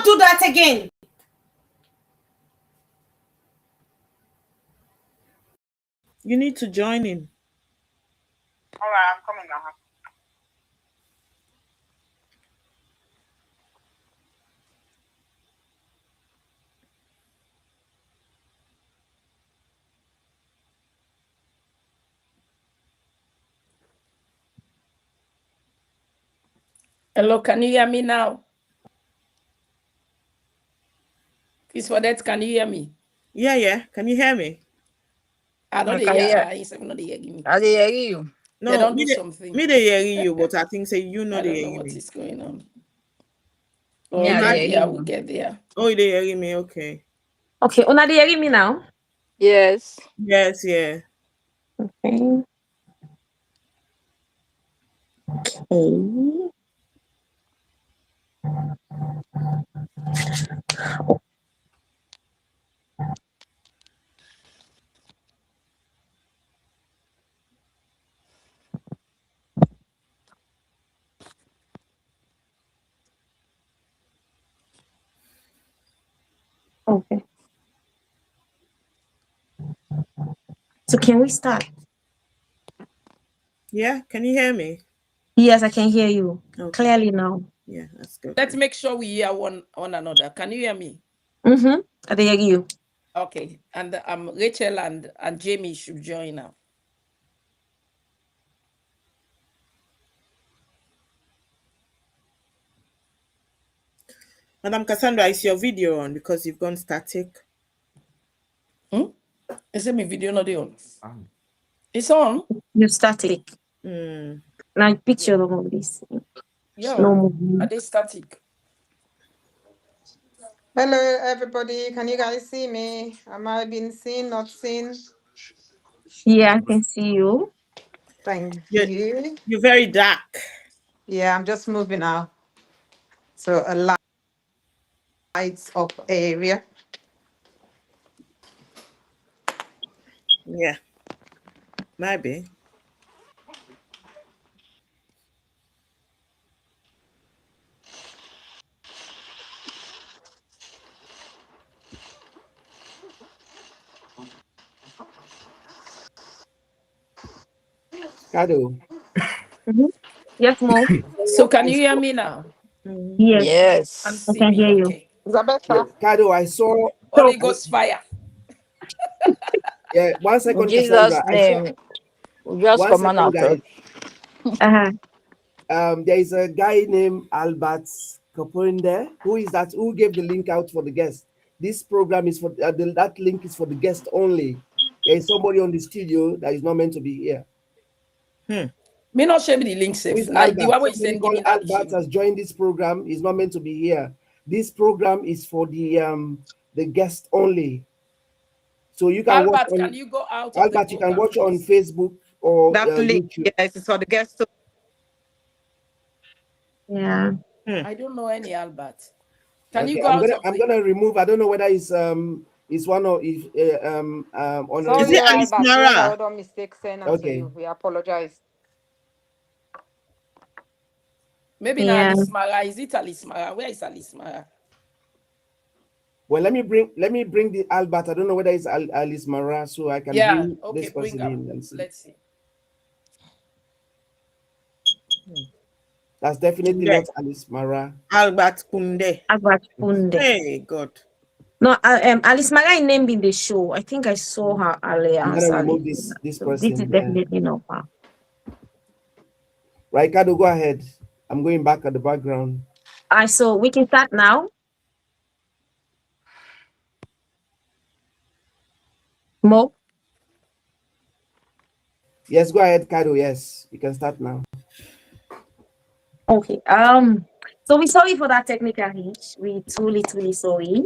not do that again. You need to join in. All right, I'm coming now. Hello, can you hear me now? Please for that, can you hear me? Yeah. Can you hear me? I don't hear. Not hearing me. I hear you. No, they don't do something. Me they hearing you, but I think say you know I they don't know hearing what me. is going on. Oh, Yeah, yeah, we'll get there. Oh, they hearing me. Okay. Okay, Una, they hearing me now? Yes. Yes, yeah. Okay. Okay. Okay. So can we start? Yeah, can you hear me? Yes, I can hear you clearly now. Yeah, that's good. Let's make sure we hear one another. Can you hear me? Mm-hmm. I hear you. Okay. And Rachel and Jamie should join now. Madam Cassandra, is your video on because you've gone static? Is it my video not on? It's on. You're static. Like picture of this. Yeah. No. Are they static? Hello, everybody. Can you guys see me? Am I being seen, not seen? Yeah, I can see you. Thank you. You're very dark. Yeah, I'm just moving now. So a lights up area. Yeah. Maybe. Kado. Yes, Mo. So can you hear me now? Yes. And I see can me. hear you. Okay. Isabella. Kado, I saw. Holy Ghost fire. Yeah, 1 second, In Jesus' Cassandra. name. Just 1 come on second, out. guys. There is a guy named Albert Kapunda. Who is that? Who gave the link out for the guest? This program is for that link is for the guest only. There is somebody on the studio that is not meant to be here. Me not share me the link safe. The one where you send me Albert has joined this program. He's not meant to be here. This program is for the guest only. So you can Albert, watch on, can you go out? Albert, you can watch on Facebook or that link. YouTube. Yes, it's for the guests. Yeah. I don't know any Albert. Can you Okay, go out? I'm gonna remove. I don't know whether it's one of if on. Sorry, Is it Alice Albert, Mara? we mistake saying Okay. to you. We apologize. Maybe not Alice Mara. Is it Alice Mara? Where is Alice Mara? Well, let me bring the Albert. I don't know whether it's Alice Mara, so I can bring this person in and see. Let's see. That's definitely not Alice Mara. Albert Kunde. Albert Kunde. Hey, God. No, Alice Mara named in the show. I think I saw her earlier. I'm gonna remove this person. This is definitely not her. Right, Kado, go ahead. I'm going back at the background. So we can start now. Mo? Yes, go ahead, Kado. Yes, you can start now. Okay. So we're sorry for that technical hitch. We truly sorry.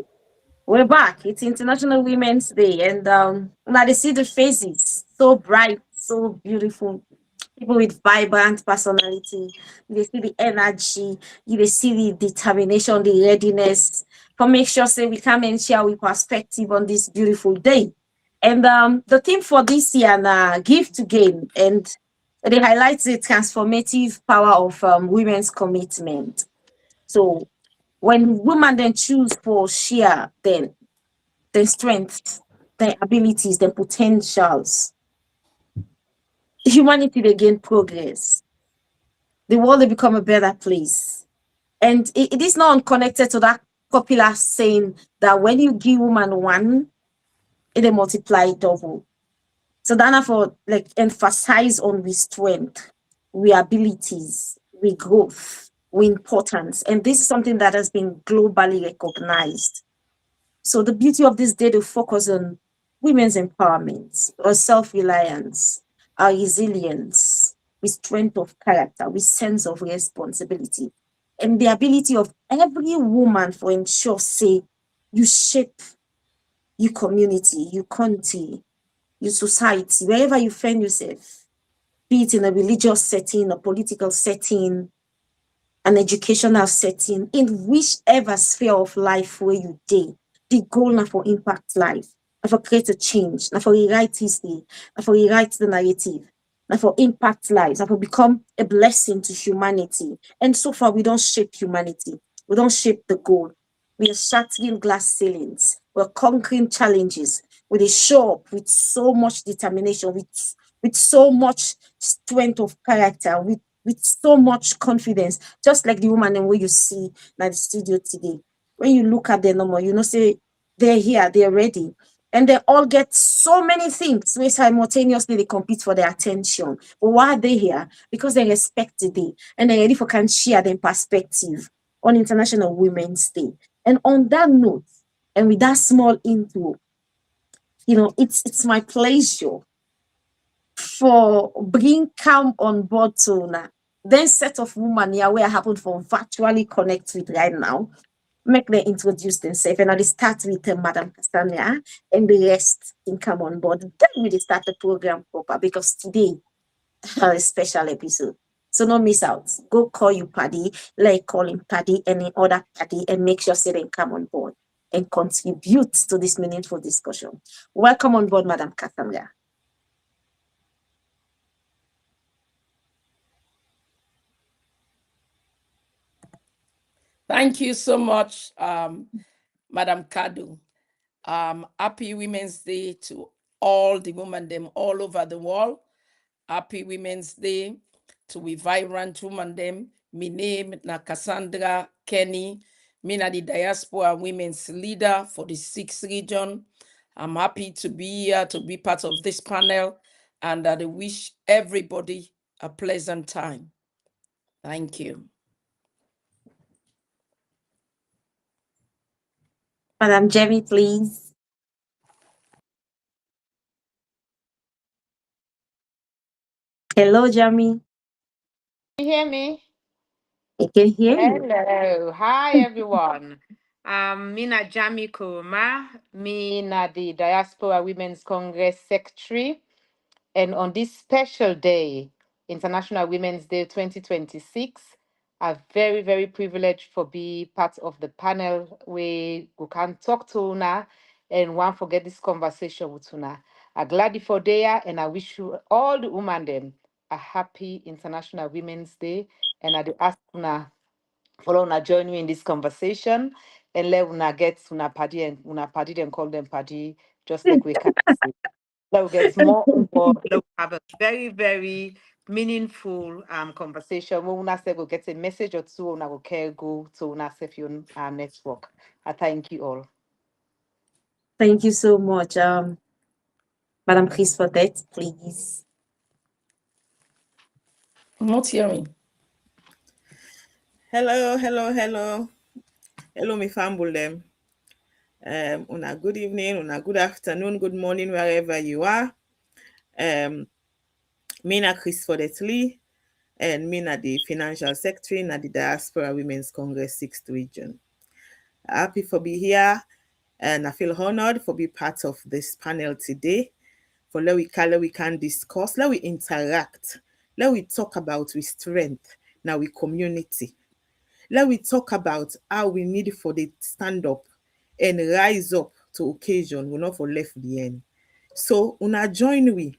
We're back. It's International Women's Day, and now they see the faces, so bright, so beautiful. People with vibrant personality. They see the energy. They see the determination, the readiness. For make sure say we come and share with perspective on this beautiful day. And the theme for this year now, give to gain, and they highlight the transformative power of women's commitment. So When women then choose for share, then their strengths, their abilities, their potentials, humanity they gain progress. The world will become a better place. And it is not unconnected to that popular saying that when you give woman one, it multiply double. So that for like emphasize on we strength, we abilities, we growth, we importance. And this is something that has been globally recognized. So the beauty of this day to focus on women's empowerment, our self-reliance, our resilience, with strength of character, with sense of responsibility, and the ability of every woman for ensure, say, you shape your community, your country, your society, wherever you find yourself, be it in a religious setting, a political setting, an educational setting, in whichever sphere of life where you dey, the goal na for impact life, na for create a change, na for rewrite history, na for rewrite the narrative, na for impact lives, na for become a blessing to humanity. And so far, we don't shape humanity. We don't shape the goal. We are shattering glass ceilings. We're conquering challenges. We dey show up with so much determination, with so much strength of character, with so much confidence, just like the woman and where you see at the studio today. When you look at them normal, you know, say they're here, they're ready. And they all get so many things where simultaneously they compete for their attention. But why are they here? Because they respect the day and they're ready for can share their perspective on International Women's Day. And on that note, and with that small intro, you know, it's my pleasure for bring calm on board to now. Then set of women here where I happen for virtually connect with right now. Make them introduce themselves and I'll start with Madam Cassandra and the rest can come on board. Then we start the program proper because today a special episode. So don't miss out. Go call you Paddy, like call him Paddy, any other Paddy, and make sure they come on board and contribute to this meaningful discussion. Welcome on board, Madam Cassandra. Thank you so much, Madam Kado. Happy Women's Day to all the women them all over the world. Happy Women's Day to we vibrant women them. My name na Cassandra Kenny. Me na the Diaspora Women's Leader for the 6th region. I'm happy to be here to be part of this panel, and I wish everybody a pleasant time. Thank you. Madam Jamie, please. Hello, Jamie. Can you hear me? I can hear you. Hello. Hi, everyone. Mina Jami Kuruma, Mina the Diaspora Women's Congress Secretary. And on this special day, International Women's Day 2026, I'm very, very privileged for be part of the panel where we can talk to Una and one forget this conversation with Una. I'm glad for there and I wish you all the women them a happy International Women's Day. And I ask Una follow Una join me in this conversation and let Una get Una party and call them party just like we can say. Let's get more involved. Let's have a very, very meaningful conversation. When Una say we'll get a message or two, Una will care go to Una Sefion network. I thank you all. Thank you so much, Madam Chris, for that, please. I'm not hearing. Hello, me family them. Una good evening, una good afternoon, good morning, wherever you are. Me na Chris Lee, and me na the Financial Secretary na the Diaspora Women's Congress 6th region. Happy for be here, and I feel honored for be part of this panel today. For let we can discuss, let we interact, let we talk about we strength, now we community. Let we talk about how we need for the stand up and rise up to occasion. We're not for left behind. So una join we.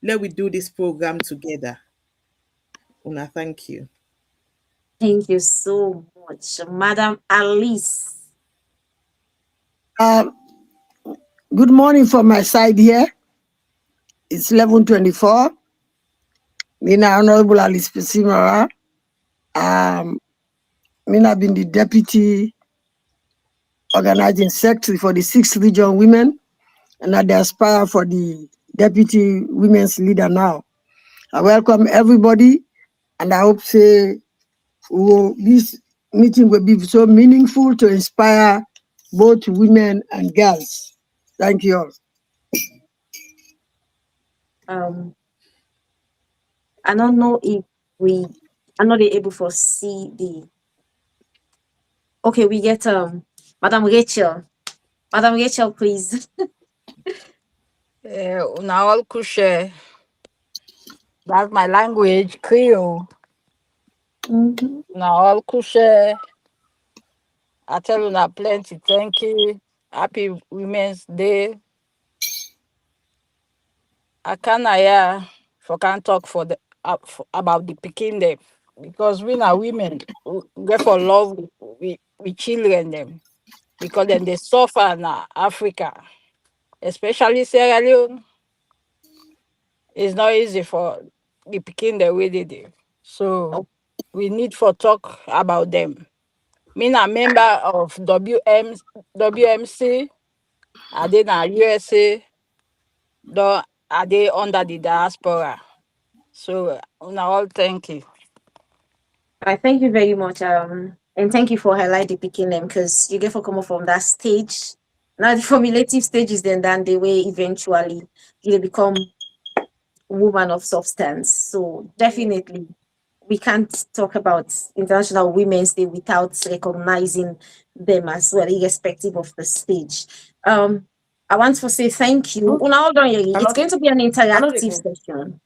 Let we do this program together. Una, thank you. Thank you so much, Madam Alice. Um, Good morning from my side here. It's 11:24. Mina Honorable Alice Pesimara. Mina been the Deputy Organizing Secretary for the 6th Region Women, and I aspire for the Deputy Women's Leader now. I welcome everybody, and I hope say this meeting will be so meaningful to inspire both women and girls. Thank you all. I don't know if we are not able to see the. Okay, we get Madam Rachel. Madam Rachel, please. Una all kushe. That's my language, Creole. Una all kushe. I tell you now plenty. Thank you. Happy Women's Day. I can't talk for the about the Peking them because we are women. We for love we children them because then they suffer in Africa, especially Sierra Leone. It's not easy for the Peking the way they do. So we need for talk about them. Me a member of WMC. I did na USA. Though I did under the diaspora. So una all thank you. I thank you very much. And thank you for highlighting picking them because you get for come up from that stage. Now the formulative stages, then the way eventually you become woman of substance. So definitely we can't talk about International Women's Day without recognizing them as well, irrespective of the stage. I want to say thank you. Una, hold on, Yeri. It's going to be an interactive session.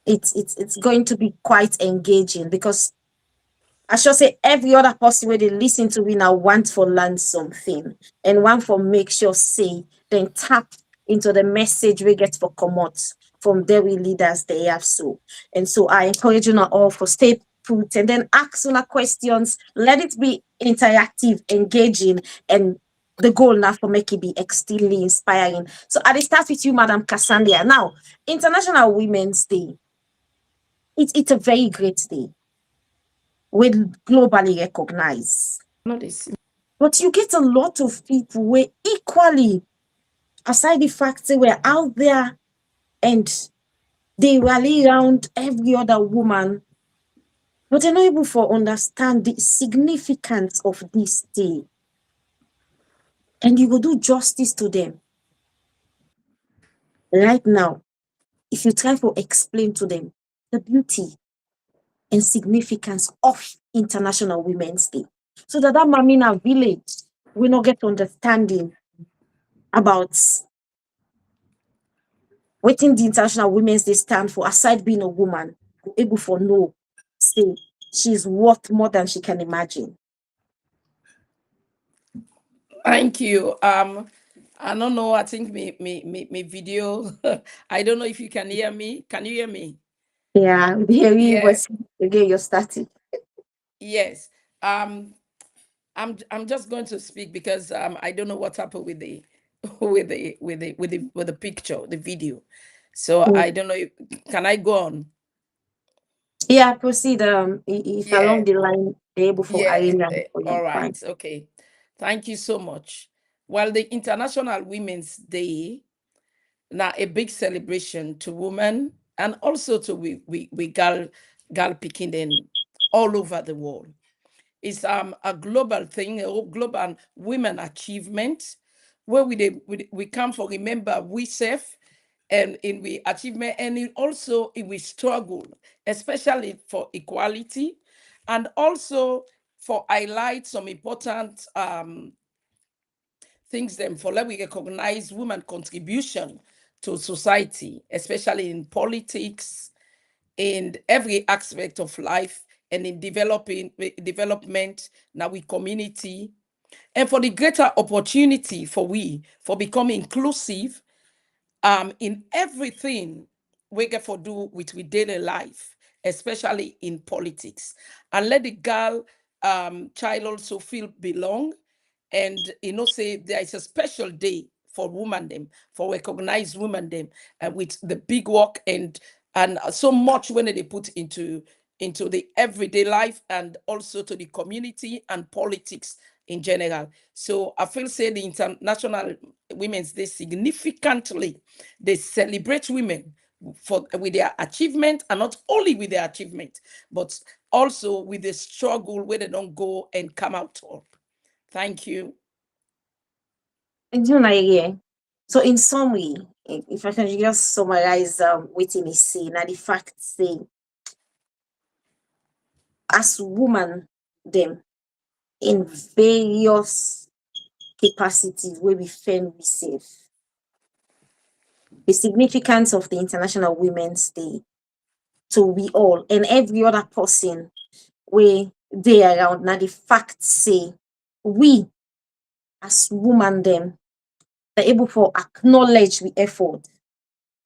It's going to be quite engaging because I should say every other person where they listen to we now want for learn something and want for make sure say then tap into the message we get for commot from their leaders they have so. And so I encourage you now all for stay put and then ask una questions. Let it be interactive, engaging, and the goal now for make it be extremely inspiring. So I start with you, Madam Cassandra. Now, International Women's Day. It's a very great day. We globally recognized. But you get a lot of people where equally, aside the fact that we're out there and they rally around every other woman, but they're not able to understand the significance of this day. And you will do justice to them. Right now, if you try to explain to them the beauty and significance of International Women's Day, so that Mamina village will not get understanding about what the International Women's Day stand for, aside being a woman, able for know, say she's worth more than she can imagine. Thank you. I don't know. I think me video. I don't know if you can hear me. Can you hear me? Yeah, very Yeah. was again you're starting. Yes. I'm just going to speak because I don't know what happened with the with the picture, the video. So I don't know if can I go on? Yeah, proceed. If Yeah. along the line they're able for Yeah. arrange for All you, right. fine. Okay. Thank you so much. Well, the International Women's Day now a big celebration to women and also to we girl picking them all over the world. It's a global thing, a global women achievement where we come for remember we safe and in we achievement and also we struggle, especially for equality and also for highlight some important things them for let we recognize women contribution to society, especially in politics, in every aspect of life, and in development now we community, and for the greater opportunity for we for becoming inclusive in everything we get for do with daily life, especially in politics. And let the girl child also feel belong. And say there is a special day for women them, for recognized women them, with the big work and so much when they put into the everyday life and also to the community and politics in general. So I feel say the International Women's Day significantly they celebrate women with their achievement, and not only with their achievement, but also with the struggle where they don't go and come out top. Thank you. Yeah. So in summary, if I can just summarize within a say, now the fact say, as woman, them in various capacities where we fend we save. The significance of the International Women's Day to we all and every other person where they around. Now the fact say we as woman them they're able for acknowledge we effort.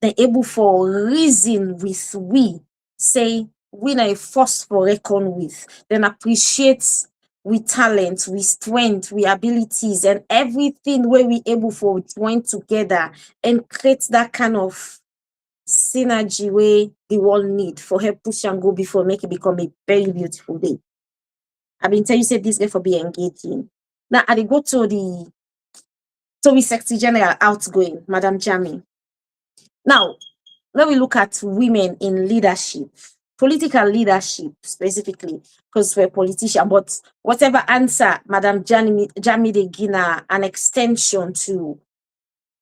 They're able for reason with we say we na a force for reckon with. Then appreciate we talent, we strength, we abilities, and everything where we able for join together and create that kind of synergy where the world need for help push and go before make it become a very beautiful day. I've been telling you say this day for be engaging. Now I dey go to the Secretary General outgoing, Madam Jami. Now, when we look at women in leadership, political leadership specifically, because we're politicians, but whatever answer Madam Jami de Gina, an extension to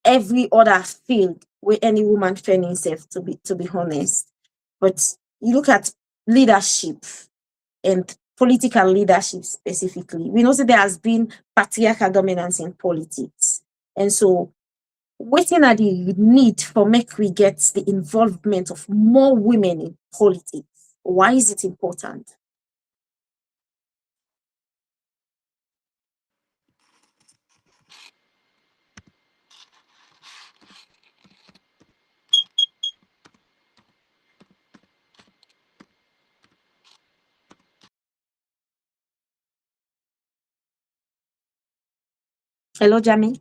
every other field where any woman find herself, to be honest. But you look at leadership and political leadership specifically, we know that there has been patriarchal dominance in politics. And so wetin are the need for make we get the involvement of more women in politics? Why is it important? Hello, Jami.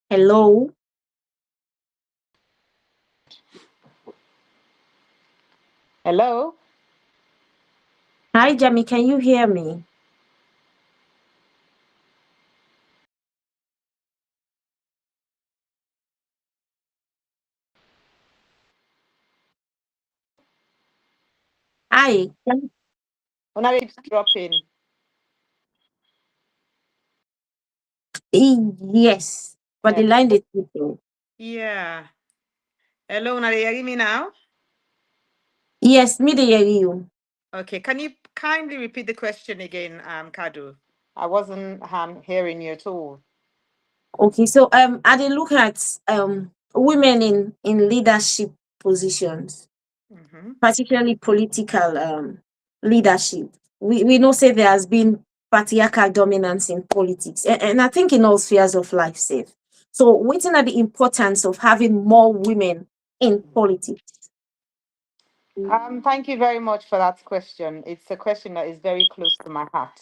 Hello. Hello? Hi, Jami. Can you hear me? Hi. Una keeps dropping. Yes, but the line is people. Yeah. Hello, Una, you hear me now? Yes, me dey hear you. Okay, can you kindly repeat the question again, Kadu? I wasn't hearing you at all. Okay, so I dey look at women in leadership positions, Mm-hmm. particularly political leadership. We know say there has been patriarchal dominance in politics, and I think in all spheres of life, safe. So, what are the importance of having more women in politics? Thank you very much for that question. It's a question that is very close to my heart.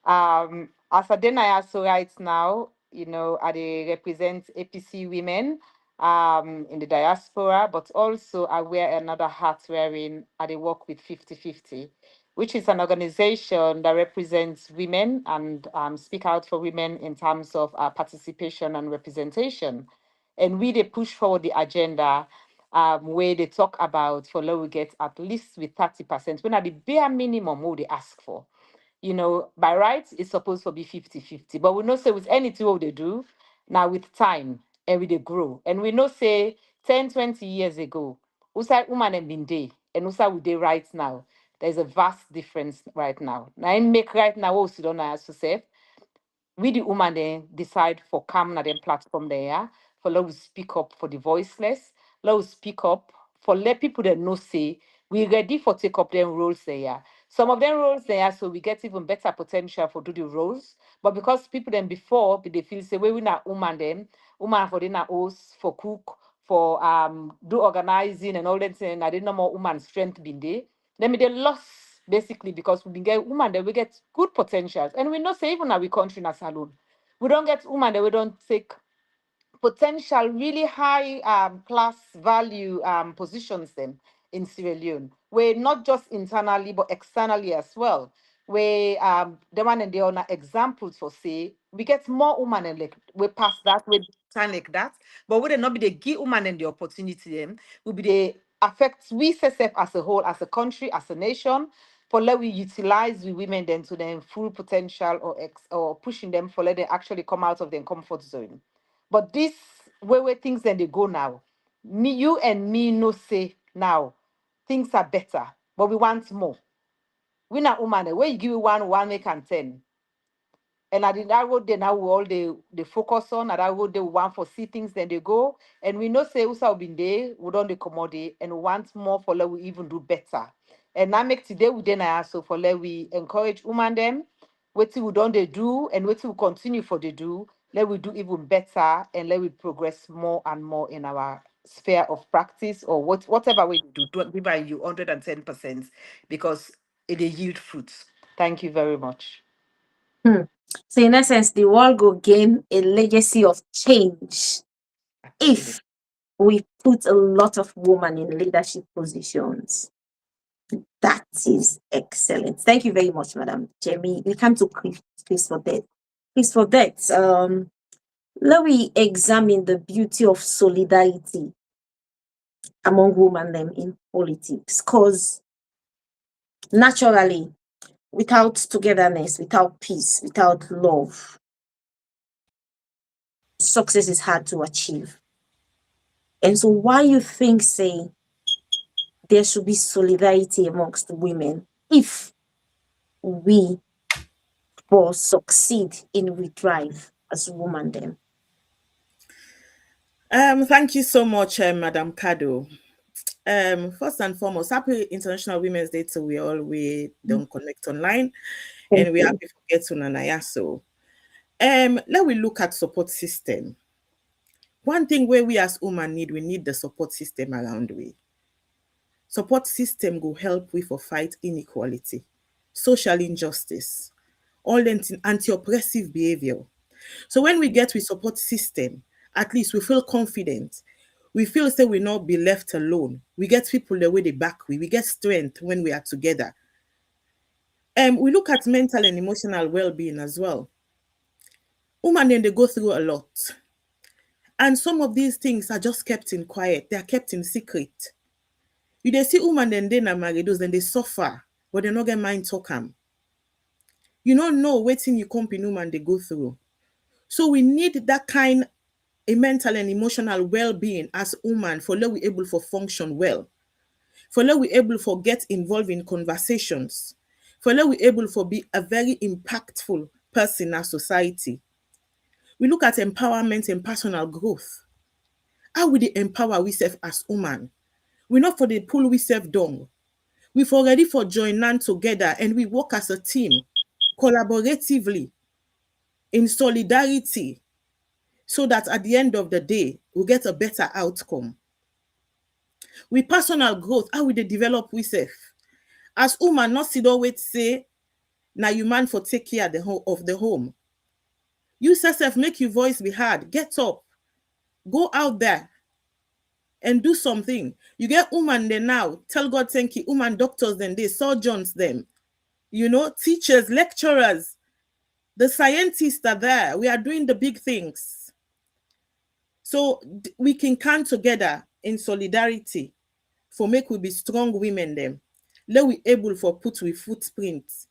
As Adena so right now, I represent APC women in the diaspora, but also I wear another hat wherein I work with 50/50, which is an organization that represents women and speak out for women in terms of participation and representation. And we they push forward the agenda where they talk about for low we get at least with 30%, when at the bare minimum what they ask for. By rights, it's supposed to be 50/50. But we know say with anything what they do, now with time, and we they grow. And we know say 10, 20 years ago, Usa woman and been day, and Usa we day right now. There's a vast difference right now. Now I make right now what we don't know as to say we the woman then decide for come na them platform there, yeah? For let us speak up for the voiceless, let us speak up for let people that know say We ready for take up them roles there. Some of them roles there, so we get even better potential for do the roles. But because people then before they feel say we not woman them, woman for dinner host, for cook, for do organizing and all that thing, I didn't know more woman strength been there. Then they lost basically because we been get woman that we get good potentials. And we know say even now we country in a salon. We don't get woman that we don't take potential, really high class value positions them in Sierra Leone, where not just internally but externally as well. Where the one and the other examples for say we get more women and like we pass that we time like that, but would it not be the give women and the opportunity them will be the affect we self as a whole, as a country, as a nation, for let we utilize the women then to their full potential or pushing them for let them actually come out of their comfort zone. But this way things then they go now. Me, you and me no say now things are better, but we want more. We not woman. Where you give me one make and 10. And at that road, they now all they focus on. At that road, they want for see things, then they go. And we know say Usa been there, we don't the commodity and we want more for let we even do better. And now make today we then also for let we encourage women them. What we don't they do and what we continue for they do. Let we do even better and let we progress more and more in our sphere of practice or whatever we do. Don't give you 110% because it will yield fruits. Thank you very much. Hmm. So in essence, the world will gain a legacy of change Absolutely. if we put a lot of women in leadership positions. That is excellent. Thank you very much, Madam Jamie. We come to Chris for that. Chris for that. Let we examine the beauty of solidarity among women them in politics. Because naturally, without togetherness, without peace, without love, success is hard to achieve. And so why you think say there should be solidarity amongst women if we for succeed in we thrive as women then? Thank you so much, Madam Kado. First and foremost, happy International Women's Day to we all we don't connect online, Thank and we're you. happy to get to Nanayaso. Let we look at support system. One thing where we as women need, we need the support system around we. Support system will help we for fight inequality, social injustice, all anti-oppressive behavior. So when we get with support system, at least we feel confident. We feel say we not be left alone. We get people the way they back we get strength when we are together. We look at mental and emotional well-being as well. Women then they go through a lot. And some of these things are just kept in quiet. They are kept in secret. You they see women then they na married those, then they suffer, but they not get mind talk am. You don't know waiting you company woman they go through. So we need that kind a mental and emotional well-being as woman for let we able for function well, for let we able for get involved in conversations, for let we able for be a very impactful person in our society. We look at empowerment and personal growth. How we dey empower we self as woman? We not for the pull we self down. We for ready for join hand together and we work as a team, collaboratively, in solidarity, so that at the end of the day, we get a better outcome. With personal growth, how we dey develop we self? As woman, not sit down wait say, na you man for take care of the home. You self make your voice be heard. Get up, go out there and do something. You get woman there now. Tell God thank you. Woman doctors then they surgeons them. Teachers, lecturers, the scientists are there. We are doing the big things. So we can come together in solidarity for make we be strong women them. Let we able for put we footprints.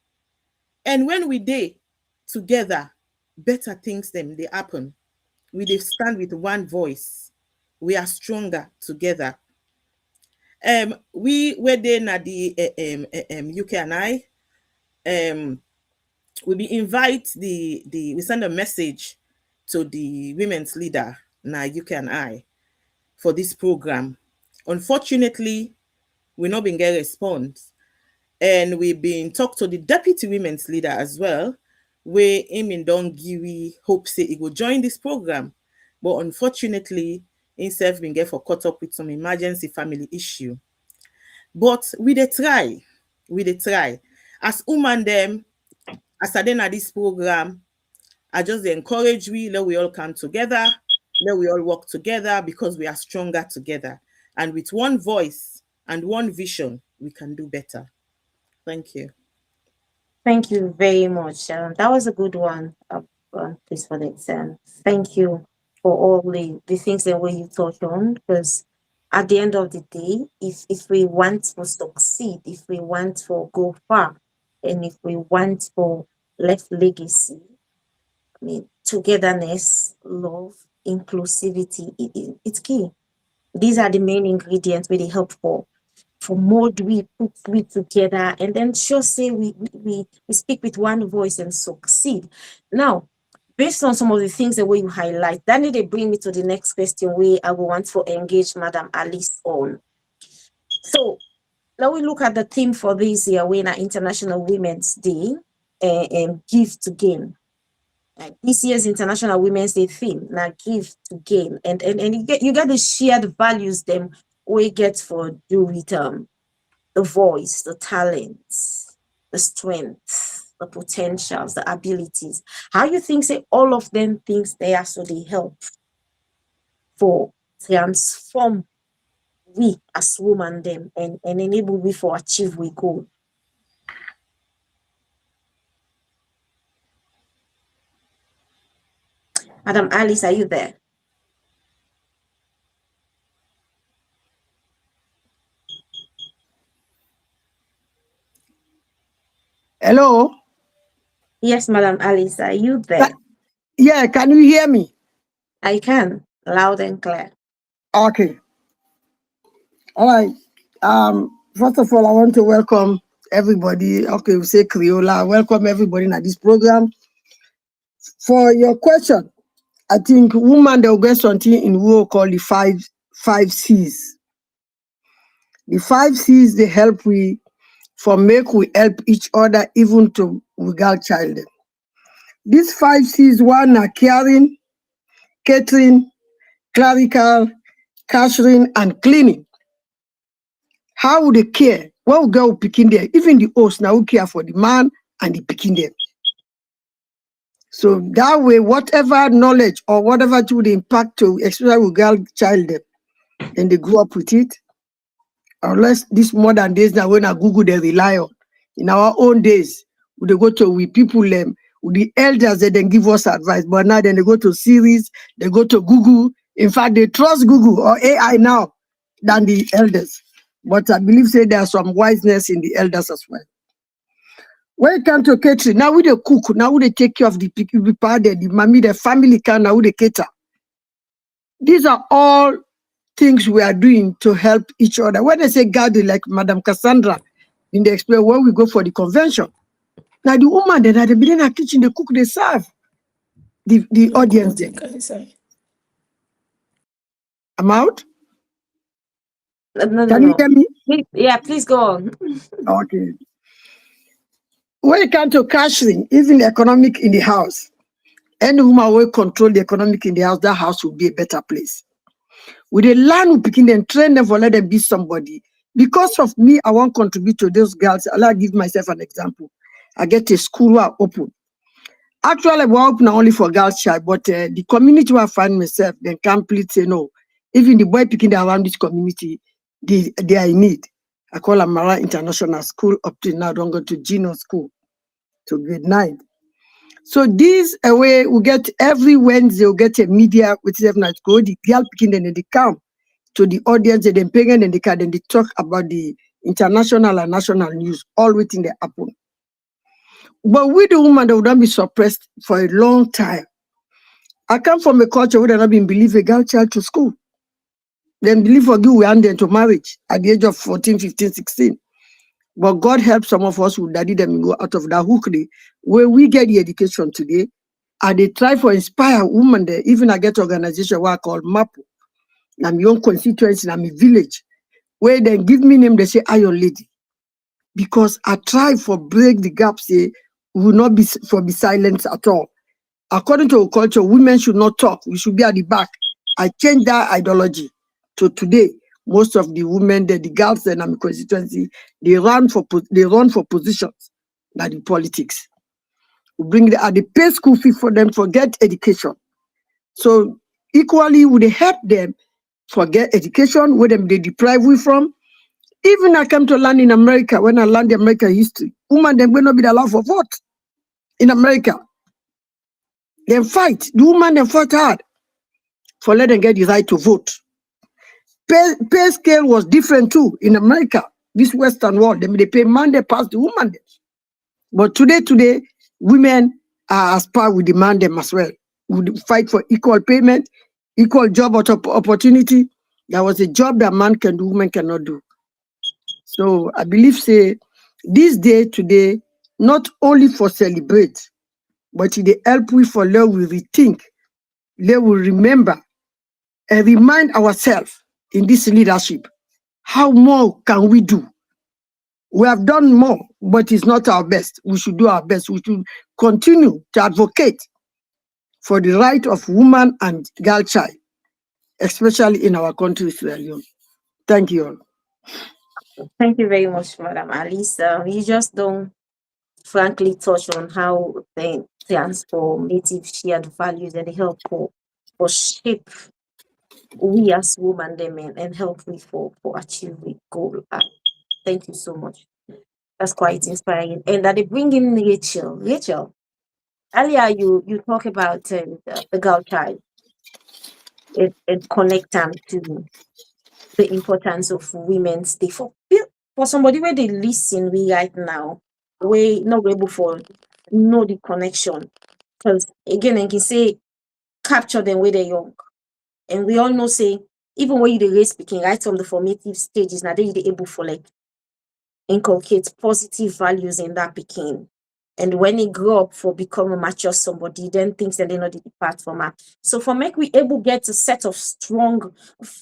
And when we dey together, better things them they happen. We dey stand with one voice. We are stronger together. We were there at the UK and I. We invite we send a message to the women's leader na UK and I for this program. Unfortunately, we not been get response. And we've been talk to the deputy women's leader as well, where him don't give hope say he will join this program. But unfortunately, himself been get for caught up with some emergency family issue. But we dey try. As woman them, as I done at this program, I just encourage let we all come together, let we all work together because we are stronger together. And with one voice and one vision, we can do better. Thank you. Thank you very much. That was a good one. Please for the exam. Thank you for all the things that you touched on, because at the end of the day, if we want to succeed, if we want to go far, and if we want to left legacy, I mean, togetherness, love, inclusivity, it's key. These are the main ingredients really help for mold we put we together, and then sure say we speak with one voice and succeed. Now, based on some of the things that you highlight, that need to bring me to the next question where I will want to engage Madam Alice on. So now we look at the theme for this year, when International Women's Day, and give to gain. This year's International Women's Day theme, now give to gain, and you get the shared values them we get for do with the voice, the talents, the strengths, the potentials, the abilities. How you think say all of them things they are so they help for transform we as women them and enable we for achieve we goal. Madam Alice, are you there? Hello? Yes, Madam Alice, are you there? Yeah, can you hear me? I can, loud and clear. Okay. All right. First of all, I want to welcome everybody. Okay, we say Criolla. Welcome everybody in this program. For your question, I think woman they'll get something in war called the five C's. The 5 C's they help we help each other even to we got child. These 5 C's, one are caring, catering, clerical, cashiering, and cleaning. How would they care? What will go picking there? Even the host now will care for the man and the picking there. So that way, whatever knowledge or whatever to the impact to, especially with girl child, then they grow up with it. Unless this modern days now when I Google they rely on. In our own days, they go to with people with the elders that then give us advice. But now then they go to series, they go to Google. In fact, they trust Google or AI now than the elders. But I believe say there's some wiseness in the elders as well. When it comes to catering, now we they cook, now we they take care of the people, the mommy, the family can now we they cater. These are all things we are doing to help each other. When I say garden, like Madam Cassandra in the explain when we go for the convention. Now the woman that had been in her kitchen, they cook, they serve the audience. I'm out. No, Can you hear me? Yeah, please go on. Okay. When it comes to cashiering, even the economic in the house, any woman will control the economic in the house, that house will be a better place. With a land who picking them, train them for let them be somebody. Because of me, I want to contribute to those girls. I'll give myself an example. I get a school where I open. Actually, we're open only for girls child, but the community where I find myself, then complete say no. Even the boy picking around this community, they are in need. I call Amara International School up to now. Don't go to Gino School to grade 9. So this way we get every Wednesday we get a media with 7 nights go the girl picking and they come to the audience and then paying and they talk about the international and national news, all within the happen. But with the woman that would not be suppressed for a long time. I come from a culture where they not been believe a girl child to school. Then believe for you we hand them to marriage at the age of 14, 15, 16. But God help some of us who daddy them go out of that hook where we get the education today. And they try to inspire women there. Even I get organization what I call MAPO. I'm your own constituency, I'm a village. where they give me name, they say Iron Lady. Because I try for break the gap, say we will not be silent at all. According to our culture, women should not talk. We should be at the back. I changed that ideology. So today, most of the women, the girls in my constituency, they run for positions, like in politics. We bring the pay school fee for them, forget education. So equally, we help them forget education, where them they deprive we from. Even I came to land in America, when I learned the American history, women them will not be allowed for vote in America. They fight. The woman they fought hard for let them get the right to vote. Pay scale was different too in America. This Western world, they pay man, they pass the woman. But today, women are as par with the man them as well. We fight for equal payment, equal job opportunity. That was a job that man can do, women cannot do. So I believe, say, this day today, not only for celebrate, but it help we for let we rethink, let we remember and remind ourselves in this leadership, how more can we do? We have done more, but it's not our best. We should do our best. We should continue to advocate for the right of woman and girl child, especially in our country, Sierra Leone. Thank you all. Thank you very much, Madam Alice. You just don't frankly touch on how the transformative shared values and help for shape we as women and men and help me for achieve the goal. Thank you so much. That's quite inspiring. And that they bring in Rachel. Rachel, earlier you talk about the girl child and connect them to the importance of women's day for somebody where they listen we right now, we not able for know the connection. Because again, I can say capture them where they're young. And we all know say even when you the race speaking right from the formative stages, now they able for like inculcate positive values in that picking. And when he grow up for become a mature somebody, then things that they not depart from her. So for make we able get a set of strong,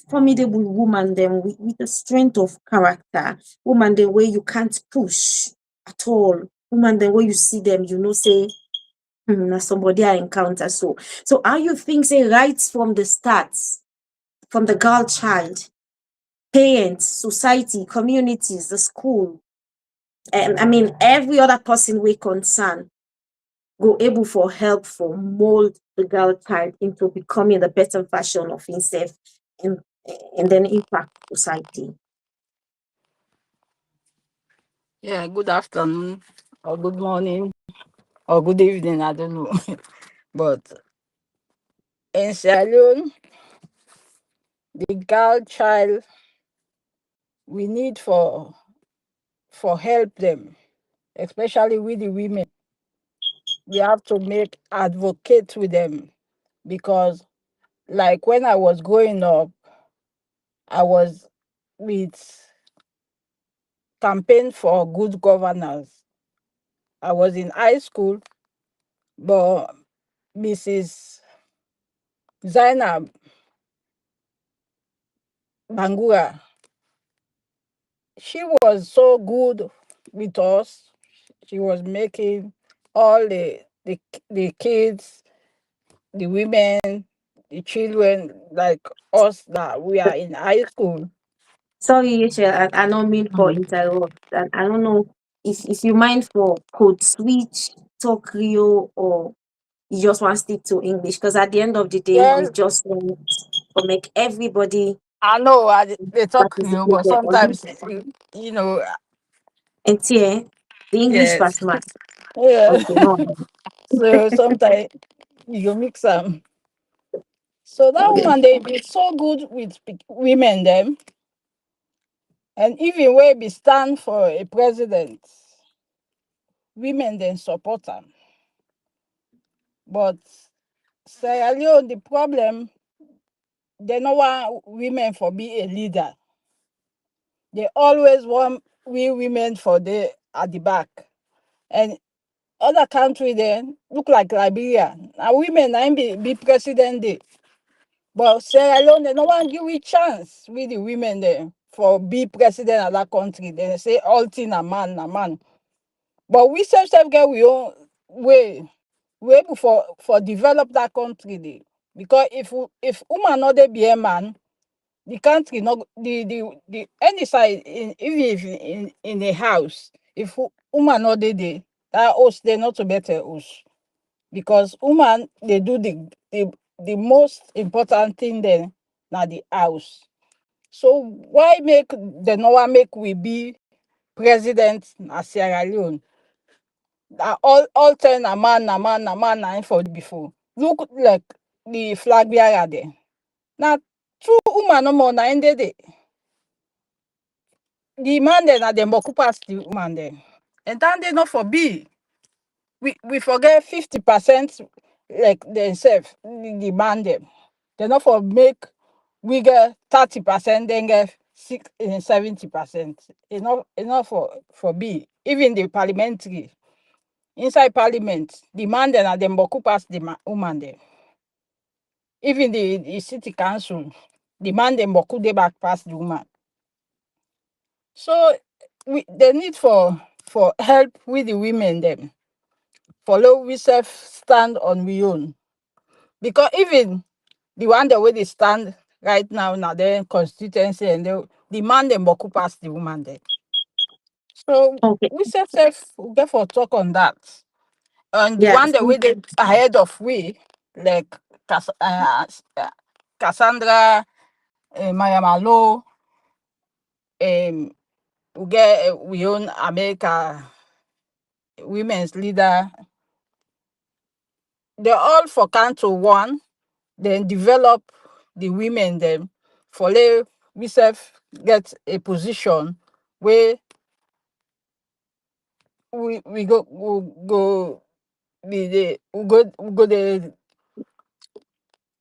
formidable woman then with the strength of character, woman the way you can't push at all, woman the way you see them, you know, say na somebody I encounter. So how you think say right from the start, from the girl child, parents, society, communities, the school, and I mean every other person we concern go able for help for mold the girl child into becoming the better version of himself and then impact society. Yeah, good afternoon or good morning or good evening, I don't know. But in Sierra Leone, the girl child, we need for help them, especially with the women. We have to make advocate with them because like when I was growing up, I was with campaign for good governance. I was in high school, but Mrs. Zainab Bangura, she was so good with us. She was making all the kids, the women, the children like us that we are in high school. Sorry, Rachel, I don't mean for interrupt. And I don't know if you mind for code switch, talk Rio, or you just want to stick to English. Because at the end of the day, we Then just want to make everybody I know they talk, but participate on sometimes you know, and here the English yes, pass man. yeah. Okay, no. So sometimes you mix them. So that Okay. woman they be so good with women them, and even where we stand for a president, women then support them. But Sierra Leone, the problem, they don't want women for be a leader. They always want we women for the at the back. And other country then look like Liberia. Now women I be president there. But Sierra Leone, they don't want give we chance with the women there for be president of that country. They say all thing a man, a man. But we self get we own way able for develop that country dey. Because if woman not dey be a man, the country not the any side even if in a house, if woman not dey, that house they not to better house. Because woman they do the most important thing then na the house. So why make the no make we be president na Sierra Leone? All 10 a man na for before. Look like the flag bearer there. Now 2 woman no more na in dey. The man there na them occupy the woman there. And then they not for be. We forget 50% like themselves, the man them. They not for make we get 30%, then get 70%. Enough for be. Even the parliamentary. Inside parliament, the man then are them occupy the woman there. Even the city council, the man them occupy back past the woman. So the need for help with the women them. Follow we self stand on we own. Because even the one that way they stand right now their constituency and the man them occupy the woman there. So Okay. we self get for talk on that. And the Yeah. one that we did ahead of we, like Cassandra, Maya Malo, we get we own America women's leader. They're all for council one, then develop the women them for we self get a position where we go be the we go the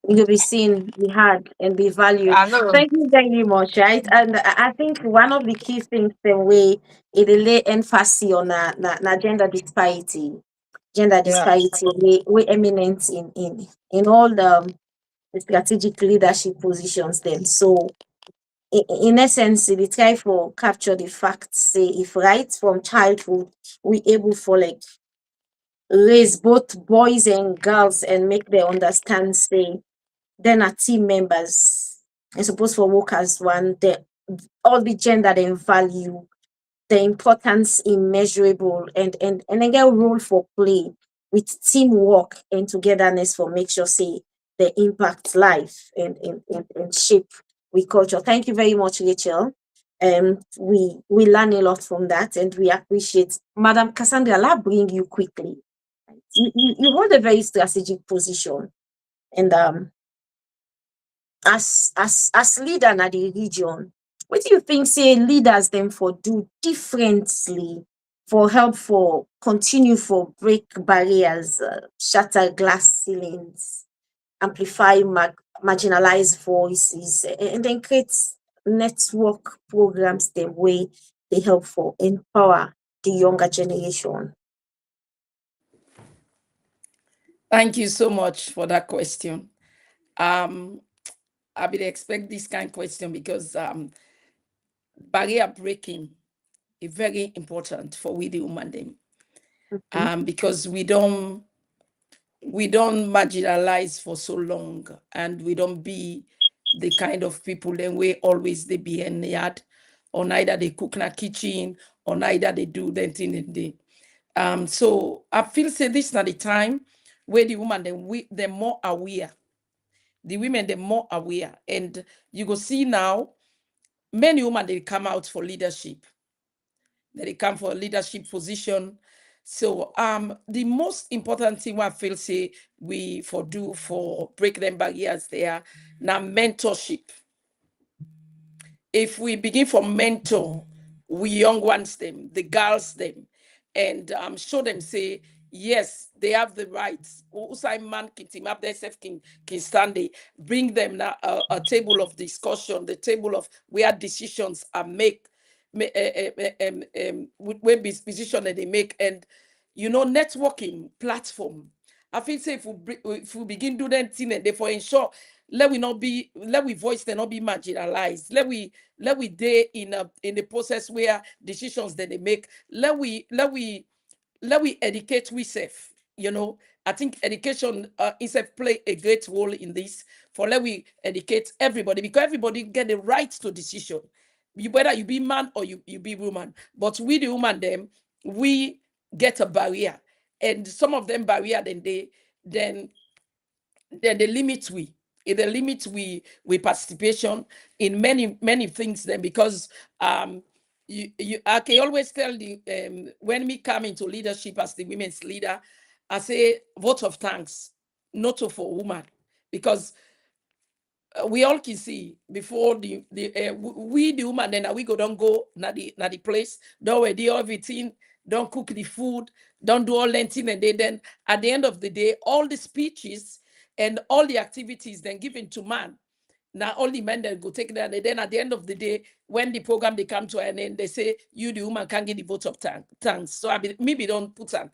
You'll be seen, be heard, and be valued. I know. Thank you very much, right? And I think one of the key things the way it lay emphasis on na gender disparity. Gender Yeah. disparity we eminent in all the strategic leadership positions then. So in essence, they try for capture the fact, say if right from childhood we able for like raise both boys and girls and make them understand, say then are team members and supposed for work as one, all the gender and value, the importance immeasurable and again role for play with teamwork and togetherness for make sure say the impact life and shape we culture. Thank you very much, Rachel. We learn a lot from that and we appreciate. Madam Cassandra, I'll bring you quickly. You hold a very strategic position and as leader na the region, what do you think say leaders them for do differently for help for continue for break barriers, shatter glass ceilings, amplify marginalized voices, and then create network programs the way they help for empower the younger generation? Thank you so much for that question. I would expect this kind of question because barrier breaking is very important for we the woman them. Because we don't marginalize for so long and we don't be the kind of people then we always they be in the yard or neither they cook in a kitchen or neither they do that thing in the so I feel say this is not the time where the woman they're more aware. The women they're more aware. And you go see now many women they come out for leadership. They come for a leadership position. So the most important thing I feel say we for do for break them barriers there now mentorship. If we begin from mentor we young ones them, the girls them, and show them say yes they have the rights. Usai man can team up themselves can stand there, bring them now a table of discussion, the table of where decisions are made where decision that they make and networking platform. I feel say if we begin do that thing and therefore ensure let we voice them not be marginalized. Let we day in the process where decisions that they make. Let we educate we safe. You know, I think education itself play a great role in this. For let we educate everybody, because everybody get the right to decision. Whether you be man or you be woman, but we the woman them, we get a barrier, and some of them barrier then they limit we participation in many things then, because I can always tell the when we come into leadership as the women's leader, I say vote of thanks not for woman, because we all can see before we the woman, then we don't go na the place, don't do everything, don't cook the food, don't do all that thing, and then at the end of the day, all the speeches and all the activities then given to man. Now only men that go take that, and then at the end of the day, when the program they come to an end, they say you the woman can't get the vote of thanks. So maybe don't put on.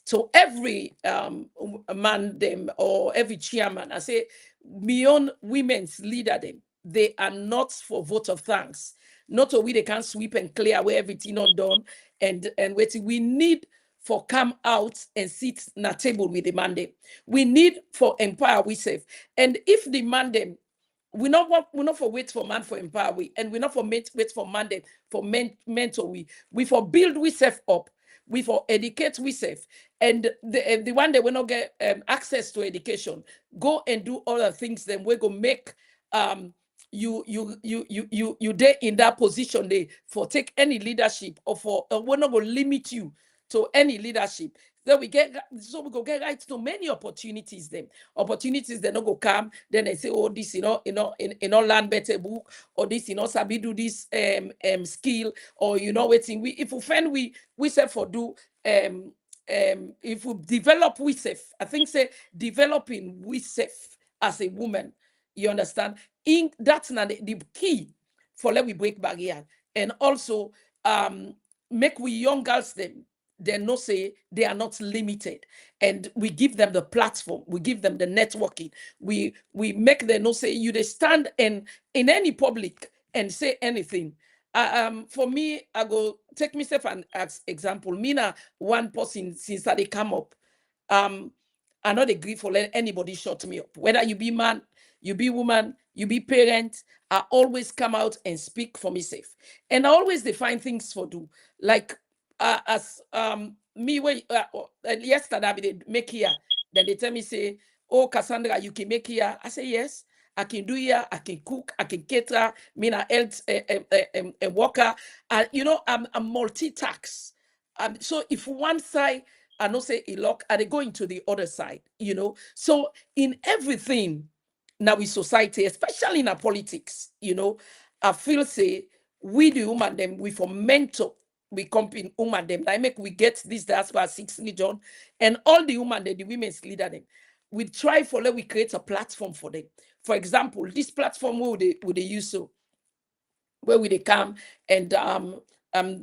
So every man them or every chairman, I say beyond women's leader them, they are not for vote of thanks. Not so they can sweep and clear away everything not done and waiting. We need for come out and sit na table with the man them. We need for empower we safe. And if the man them, we not for wait for man for empower we, and we not for wait for man them for mentor we for build we self up, we for educate we self, and the one that will not get access to education, go and do all the things then we go make you there in that position there for take any leadership, or for we're not going to limit you to any leadership. Then we go get right to many opportunities. Then opportunities they not go come. Then they say, oh, this learn better book, or this sabi do this skill, or waiting. If we find we say for do if we develop we safe, I think say developing we safe as a woman. You understand? That's not the key for let we break barrier, and also make we young girls them. They know say they are not limited, and we give them the platform, we give them the networking, we make them know say you they stand in any public and say anything. For me, I go take myself as example. Me na one person since they come up. I not agree for let anybody shut me up. Whether you be man, you be woman, you be parent, I always come out and speak for myself. And I always define things for do. Like as me when yesterday I did make here, then they tell me say, oh Cassandra, you can make here. I say yes, I can do here, I can cook, I can cater, me na health a worker. I'm multitask. So if one side I not say a lock, and they go into the other side, So in everything now in society, especially in our politics, I feel say we the woman them we for mentor, we compete woman them. I make we get this diaspora 6 region, and all the woman the women's leader them. We try for let we create a platform for them. For example, this platform would they use so where we they come and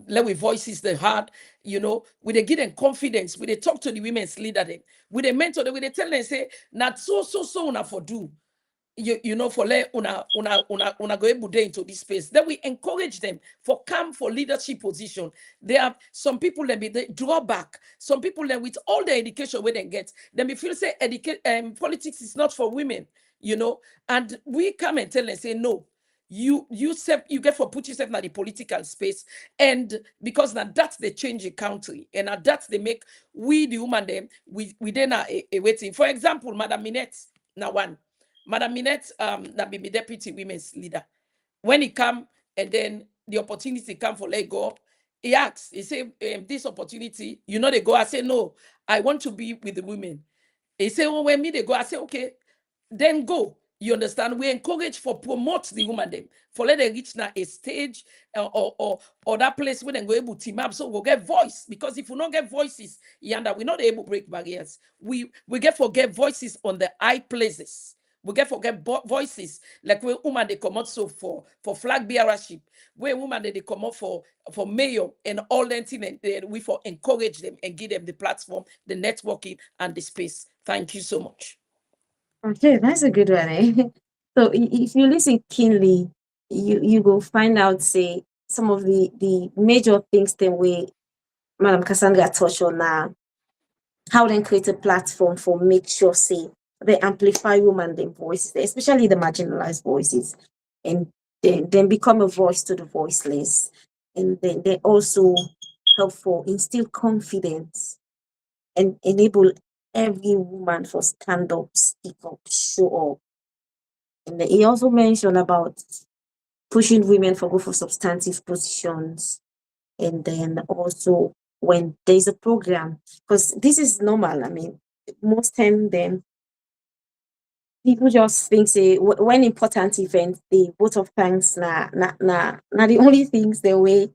let we voices the heart, we they give them confidence, we they talk to the women's leader them, we they mentor them, we they tell them say not so una for do. For let una go able into this space. Then we encourage them for come for leadership position. There are some people that they draw back. Some people that with all the education where they get, then we feel say politics is not for women, and we come and tell them say no. You get for put yourself in the political space, and because now that's the change the country, and now that's they make we the woman them we then are a waiting. For example, Madam Minette, now one. Madam Minette, that be my deputy women's leader. When he come and then the opportunity come for let go, he asks, he say, this opportunity, they go. I say, no, I want to be with the women. He say, oh, when me they go, I say, okay, then go. You understand? We encourage for promote the woman them for let them reach now a stage or that place where they go able to team up. So we'll get voice, because if we don't get voices, we're not able to break barriers. We get voices on the high places. We get voices like where women they come out so for flag bearership, where women they come out for mayor and all that thing, and we for encourage them and give them the platform, the networking and the space. Thank you so much. Okay, that's a good one. So if you listen keenly, you go find out, say, some of the major things the way Madam Cassandra touched on now, how they create a platform for make sure, say, they amplify women their voices, especially the marginalized voices, and then become a voice to the voiceless. And then they also help for instill confidence and enable every woman for stand up, speak up, show up. And then he also mentioned about pushing women for go for substantive positions. And then also when there's a program, because this is normal. I mean, most time then people just think, say, when important events, the vote of thanks na the only things the way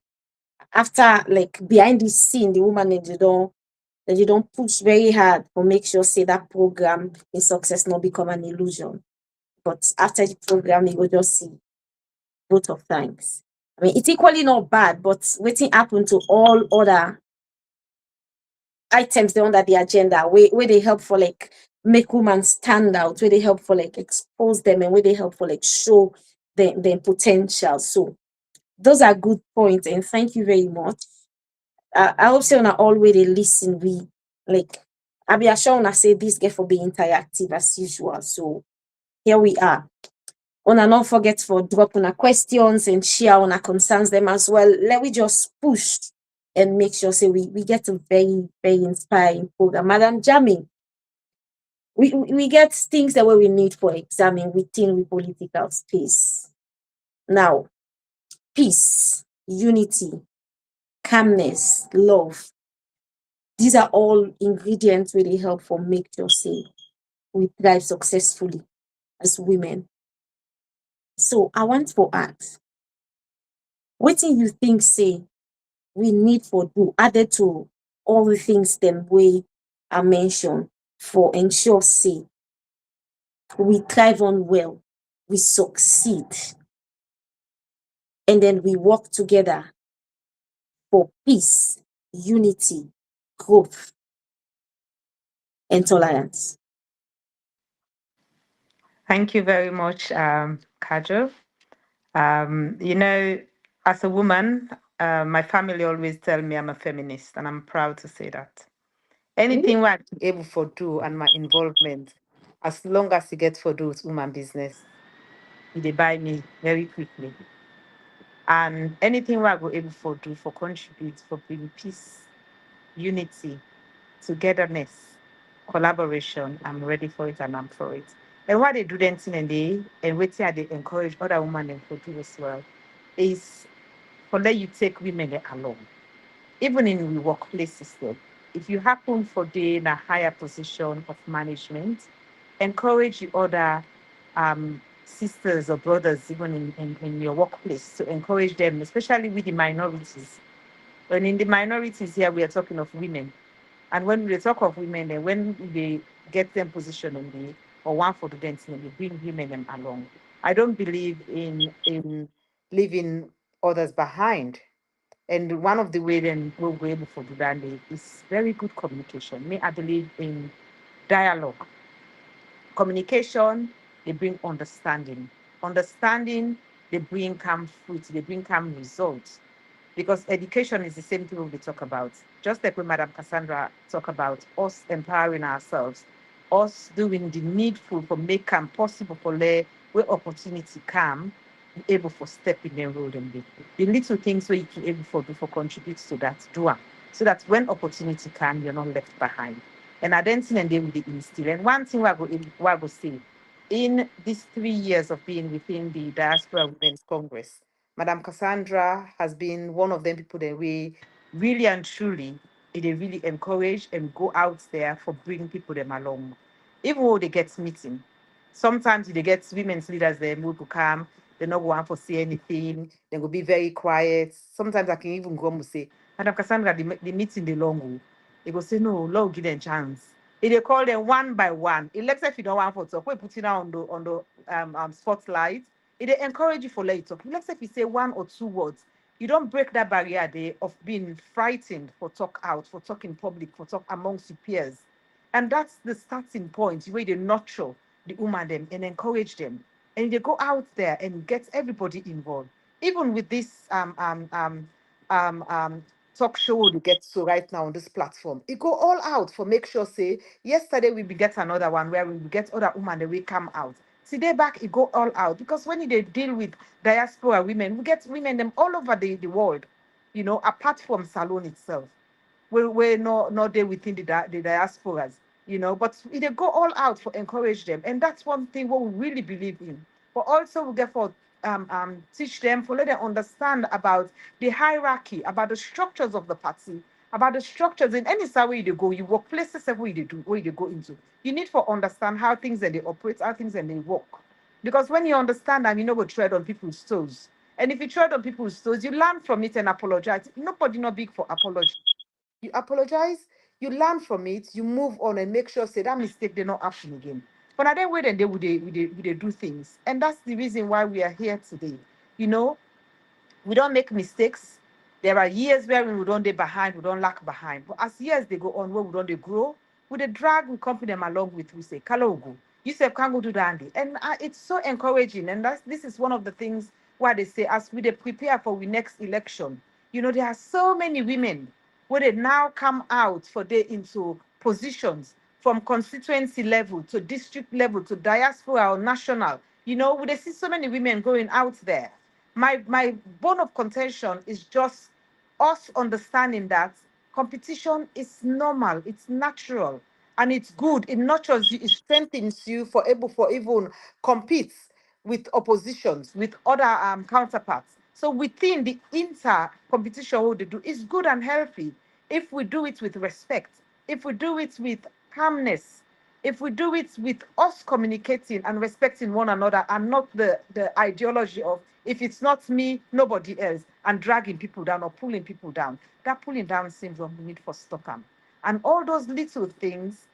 after, like, behind the scene, the woman they don't push very hard for make sure, say, that program in success not become an illusion. But after the program, you will just see vote of thanks. I mean, it's equally not bad, but waiting happen to all other items they under the agenda where they help for, like, make women stand out, where they help for, like, expose them, and where they help for, like, show their potential. So those are good points, and thank you very much. I hope say on all way they listen, we, like, I be assured I say this get for be interactive as usual. So here we are. Una not forget for drop on questions and share on concerns them as well. Let we just push and make sure, say, we get a very, very inspiring program. Madam Jami, we get things that we need for examine within the political space. Now, peace, unity, calmness, love. These are all ingredients really help for make sure, say, we thrive successfully as women. So I want to ask, what do you think, say, we need for do added to all the things them way I mentioned for ensure, say, we thrive on well, we succeed, and then we work together for peace, unity, growth, and tolerance. Thank you very much, Kado. You know, as a woman, my family always tell me I'm a feminist, and I'm proud to say that. Anything I'm able for do and my involvement, as long as you get for do with woman business, they buy me very quickly. And anything I go able for do for contribute for bring peace, unity, togetherness, collaboration, I'm ready for it and I'm for it. And what they do then and what they encourage other women to do as well is for let you take women along. Even in the workplace system, if you happen for be in a higher position of management, encourage the other sisters or brothers, even in your workplace, to encourage them, especially with the minorities. And in the minorities here, we are talking of women. And when we talk of women, then when they get them position in the or one for the dance, they bring women them along. I don't believe in leaving others behind. And one of the way then we'll be able to do that is very good communication. Me, I believe in dialogue. Communication, they bring understanding. Understanding, they bring calm fruit, they bring calm results. Because education is the same thing we talk about. Just like when Madam Cassandra talk about us empowering ourselves, us doing the needful for make them possible for where opportunity come, be able for step in the road and the little things where you can able for do for contribute to that, do 'em. So that when opportunity come, you're not left behind. And I don't think they will instill. And one thing I go say, in these 3 years of being within the Diaspora Women's Congress, Madam Cassandra has been one of them people that we really and truly they really encourage and go out there for bringing people them along. Even though they get meeting, sometimes they get women's leaders they move to come, they not go out for see anything, they will be very quiet. Sometimes I can even go and say, Madam Cassandra, the meeting the long way. They go say, no, Lord, give them chance. If they call them one by one, it looks like if you don't want for talk, we put it on the spotlight. It they encourage you for let you talk. It looks like if you say one or two words, you don't break that barrier there of being frightened for talk out, for talk in public, for talk amongst your peers. And that's the starting point where they nurture the woman them and encourage them. and they go out there and get everybody involved. Even with this um, um, talk show they get so right now on this platform, it go all out for make sure say yesterday we be get another one where we will get other women that we come out. Today back it go all out because when they deal with diaspora women, we get women them all over the world, apart from Salon itself. We're not there within the diasporas, but they go all out for encourage them. And that's one thing what we really believe in. But also we get for teach them, for let them understand about the hierarchy, about the structures of the party, about the structures in any side where you go, you work places where you do, where you go into. You need to understand how things and they operate, how things and they work. Because when you understand them, you know go tread on people's toes. And if you tread on people's toes, you learn from it and apologize. Nobody not big for apology. You apologize, you learn from it, you move on and make sure say that mistake did not happen again. But at that way, then they do things. And that's the reason why we are here today. You know, we don't make mistakes. There are years where we don't be behind, we don't lag behind. But as years they go on, where we don't they grow, with the drag, we accompany them along with we say, Kalogo, you say can't go do that. And it's so encouraging. And this is one of the things why they say as we they prepare for the next election. There are so many women where they now come out for they into positions from constituency level to district level to diaspora or national. We they see so many women going out there. My bone of contention is just us understanding that competition is normal, it's natural, and it's good. It nurtures you, it strengthens you for even compete with oppositions, with other counterparts. So within the inter competition, what they do is good and healthy if we do it with respect, if we do it with calmness, if we do it with us communicating and respecting one another and not the ideology of if it's not me, nobody else, and dragging people down or pulling people down. That pulling down syndrome, we need for stop them. And all those little things,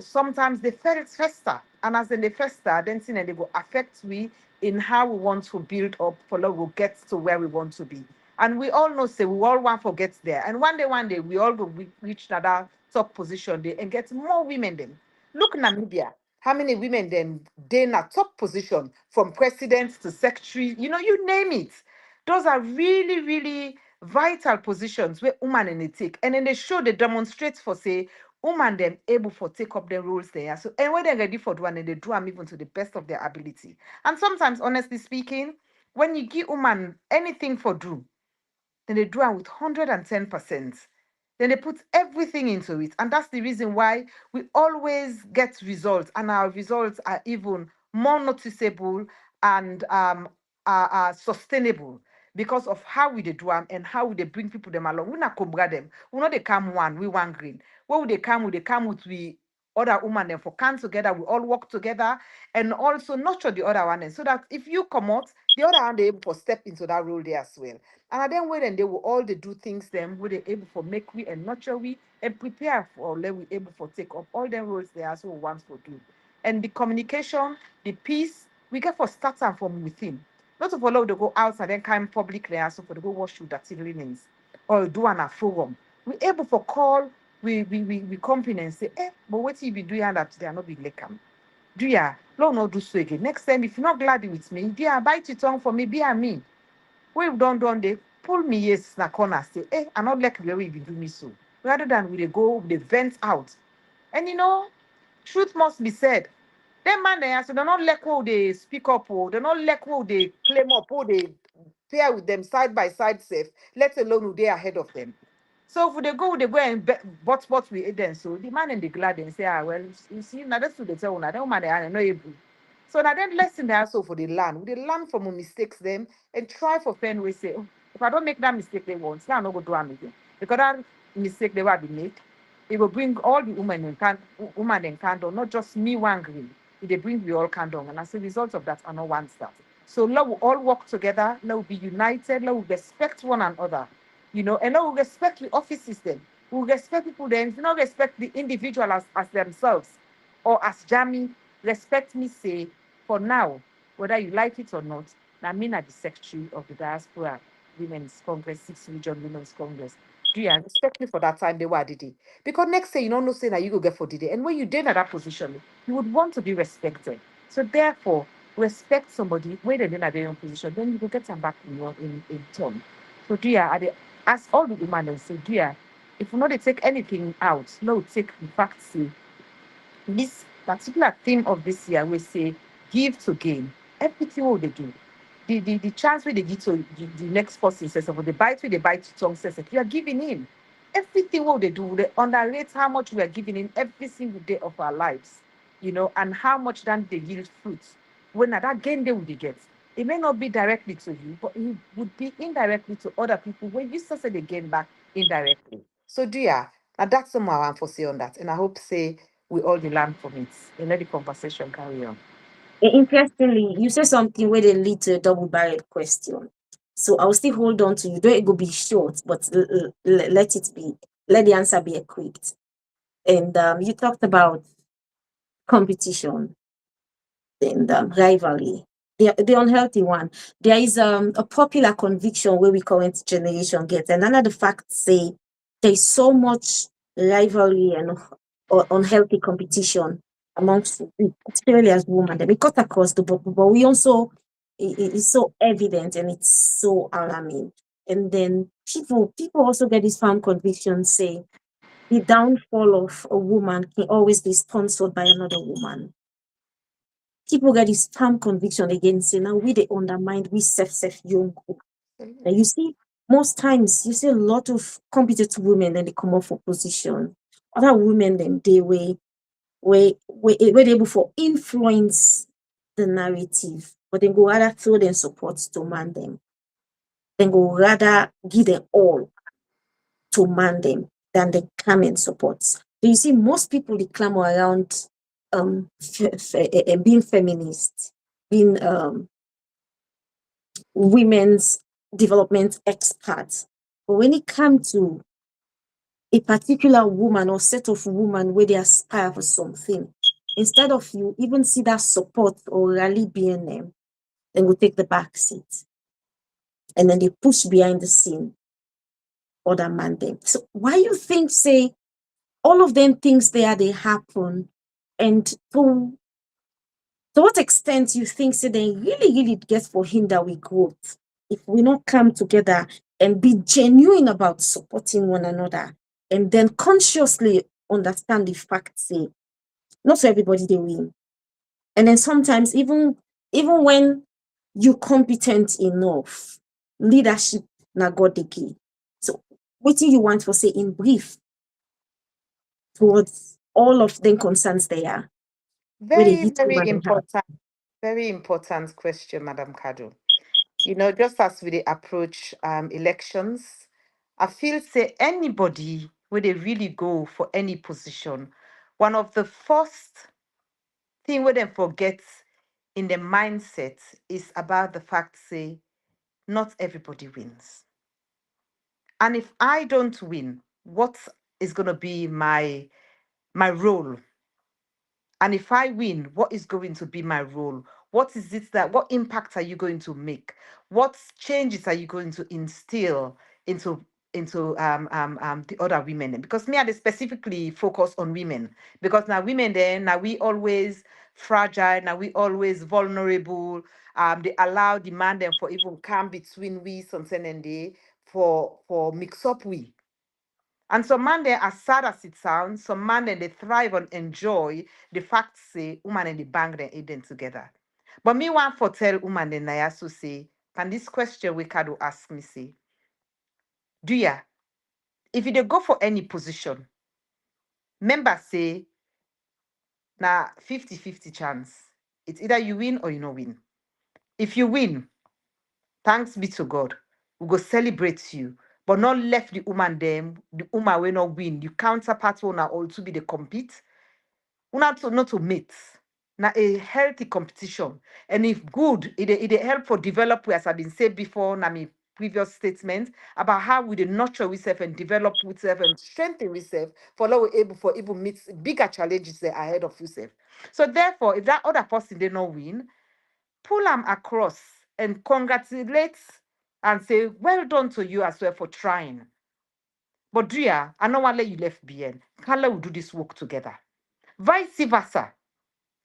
sometimes they fester. And as they fester, then they will affect we in how we want to build up for love will get to where we want to be. And we all know, say, we all want to get there. And one day, we all will reach that top position there and get more women then. Look, Namibia, how many women then they in a top position from president to secretary, you name it. Those are really, really vital positions where women in it take. And then they show, they demonstrate for say, women them able for take up their roles there. So and when they're ready for one and they do them even to the best of their ability. And sometimes, honestly speaking, when you give woman anything for do, then they do it with 110%. Then they put everything into it. And that's the reason why we always get results, and our results are even more noticeable and are sustainable because of how we they do them and how we they bring people them along. We not cobra them. We not they come one, we one green. Where would they come? Would they come with we other women then for come together, we all work together and also nurture the other one. And so that if you come out, the other one they able to step into that role there as well. And then when they will all they do things them where they able for make we and nurture we and prepare for let we able for take up all the roles they also want for do. And the communication, the peace, we get for start and from within. Not to follow they go out and then come public there so for the go wash with dirty linens or do an a forum. We able for call we company and say, but what you be doing that they are not be like do ya? Lord not do so again. Next time, if you're not glad with me, dear, bite it on for me, be a me. We've done they pull me yes na corner say, I'm not like the way you do me so. Rather than we they go, they vent out. And truth must be said. Them man they so they're not like who they speak up, or they're not like who they claim up, or they pair with them side by side safe, let alone who they ahead of them. So if they go and but we then so the man and the glad and say, well, you see, now that's what they tell now, that woman they are not able. So now then lesson they also for the land. We learn from our mistakes them and try for pen we say, oh, if I don't make that mistake they want, now I'm not go do them again. Because that mistake they will be made, it will bring all the women in candle, not just me one green. They bring we all candle. And as a result of that, I know one start. So let we all work together, let we be united, let we respect one another, and let we respect the offices then. We respect people then, if you not respect the individual as themselves or as Jamie, respect me, say, for now, whether you like it or not, now me na the secretary of the Diaspora Women's Congress, 6th Region Women's Congress. Do you respect me for that time they were did it? Because next day you don't know say that you go get for did it. And when you did at that position, you would want to be respected. So therefore, respect somebody, where they're in a their own position, then you will get them back in your in turn. So dear, as all the women and say, dear, if you know they take anything out, no take the fact say this particular theme of this year, we say give to gain. Everything what they do. The chance where they give to the next person says, or the bite where they bite to tongue says, you are giving in. Everything what they do, they underrate how much we are giving in every single day of our lives, and how much then they yield fruits. When that gain they would get. It may not be directly to you, but it would be indirectly to other people when you still say they gain back indirectly. So dear, and that's some I want to say on that. And I hope say we all dey learn from it and let the conversation carry on. Interestingly, you said something where they lead to a double-barreled question. So I'll still hold on to you. Don't it go be short, but let it be. Let the answer be equipped. And you talked about competition and rivalry, the unhealthy one. There is a popular conviction where we current generation get, and another fact say there's so much rivalry and unhealthy competition amongst particularly as women. They cut across the board, but we also it's so evident and it's so alarming. And then people also get this firm conviction say the downfall of a woman can always be sponsored by another woman. People get this firm conviction again, say now we they undermine we self young. And you see, most times you see a lot of competent women then they come up for position. Other women then they were able for influence the narrative, but then go rather throw them support to man them. Then go rather give them all to man them than they come and support. So you see, most people they clamor around being feminist, being women's development experts. But when it comes to a particular woman or set of women where they aspire for something, instead of you even see that support or rally being them, then go take the back seat. And then they push behind the scene other man them. So why you think say all of them things there they happen, and to what extent you think say they really get for hinder we growth if we not come together and be genuine about supporting one another and then consciously understand the fact say not everybody they win. And then sometimes even when you competent enough, leadership na God the key. So what do you want to say in brief towards all of them concerns they are where they Very, hit over the heart? very important question, Madam Kado. Just as we dey approach elections, I feel say anybody where they really go for any position, one of the first thing where they forget in the mindset is about the fact say not everybody wins. And if I don't win, what is going to be my role? And if I win, what is going to be my role? What impact are you going to make? What changes are you going to instill into the other women? Because me, I dey specifically focus on women. Because now women then, now we always fragile, now we always vulnerable. They allow the man them for even come between we something and they for mix up we. And some man there, as sad as it sounds, some man there they thrive and enjoy the fact say woman and the bang they aid them together. But me want for tell woman and I also say, can this question we can ask me say, do ya? If you dey go for any position, member say na 50-50 chance. It's either you win or you no win. If you win, thanks be to God. We go celebrate you. But not left the woman them, the woman will not win. The counterpart will not also be the compete. Una to not to mate. Now a healthy competition. And if good, it help for develop, as I've been said before, na me previous statement about how we dey nurture ourselves and develop ourselves and strengthen ourselves for now we're able for even meet bigger challenges there ahead of yourself. So therefore, if that other person did not win, pull them across and congratulate and say, well done to you as well for trying. But Dria, I don't want to let you left behind. Can we do this work together? Vice versa.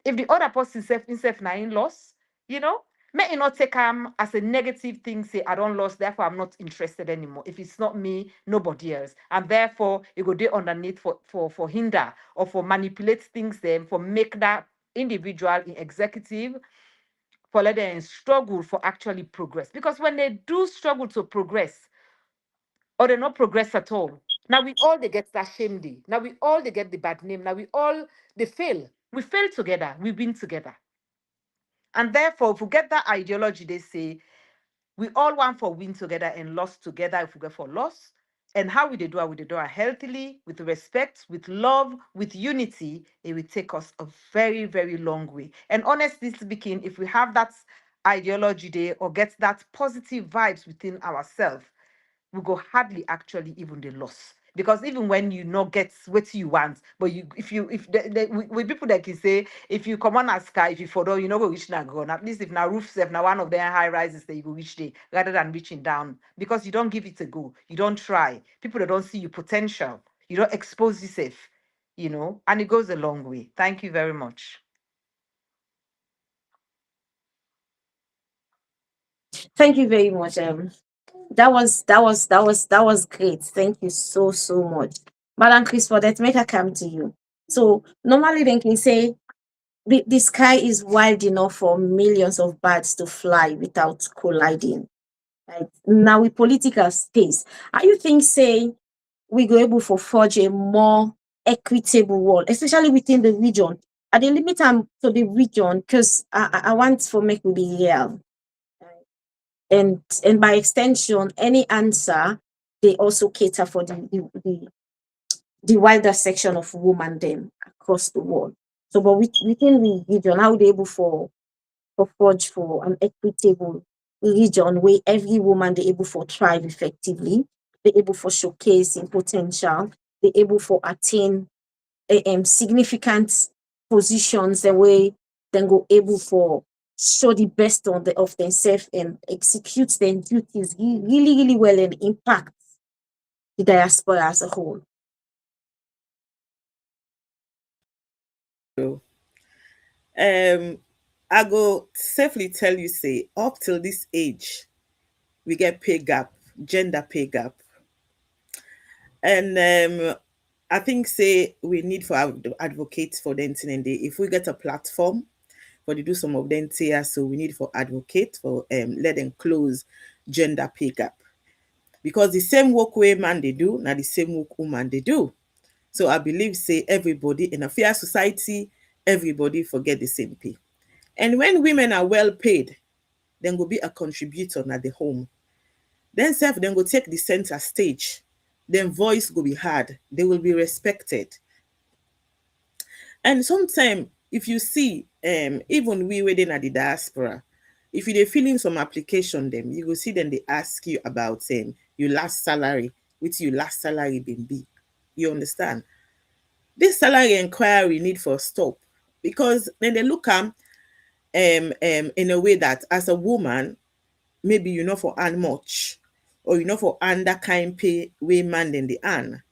If the other person himself na in loss, You know, may it not take as a negative thing, say I don't lost, therefore I'm not interested anymore. If it's not me, nobody else. And therefore it go there underneath for hinder or for manipulate things then for make that individual in executive for let them struggle for actually progress. Because when they do struggle to progress, or they not progress at all, now we all they get that shame day. Now we all they get the bad name. Now we all they fail. We fail together. We win together. And therefore, if we get that ideology, they say we all want for win together and loss together if we go for loss. And how we they do it? We they do it healthily, with respect, with love, with unity. It will take us a very, very long way. And honestly speaking, if we have that ideology there or get that positive vibes within ourselves, we go hardly actually even the loss. Because even when you not get what you want, but you if with people that can say if you come on a sky, if you follow, you know go reach na ground. At least if now roof safe, now one of their high rises that you go reach there rather than reaching down. Because you don't give it a go, you don't try. People that don't see your potential, you don't expose yourself, you know, and it goes a long way. Thank you very much. Thank you very much. That was great. Thank you so much. Madam Chris, for that, make her come to you. So normally they can say the sky is wide enough for millions of birds to fly without colliding. Right? Now with political space, are you think say we go able for forge a more equitable world, especially within the region? At the limit time to the region, because I want for make we be real. And by extension, any answer they also cater for the wider section of women then across the world. So, but within the region, how they able for forge for an equitable region where every woman they able for thrive effectively, they able for showcase in potential, they able for attain significant positions the way then go able for show the best on the of themselves and execute their duties really, really well and impact the diaspora as a whole. I go safely tell you, say, up till this age, we get pay gap, gender pay gap. And I think say we need for advocates for them and if we get a platform for to do some of them here, so we need for advocate for let them close gender pay gap. Because the same work way man they do, now the same work woman they do. So I believe say everybody in a fair society, everybody forget the same pay. And when women are well paid, then go be a contributor at the home. Then self then go take the center stage. Then voice go be heard. They will be respected. And sometimes if you see, even we within at the diaspora, if you they filling some application them, you will see them they ask you about your last salary, which your last salary been be. You understand? This salary inquiry need for stop because then they look in a way that as a woman, maybe you know for earn much, or you know for earn that kind pay way man than the earn.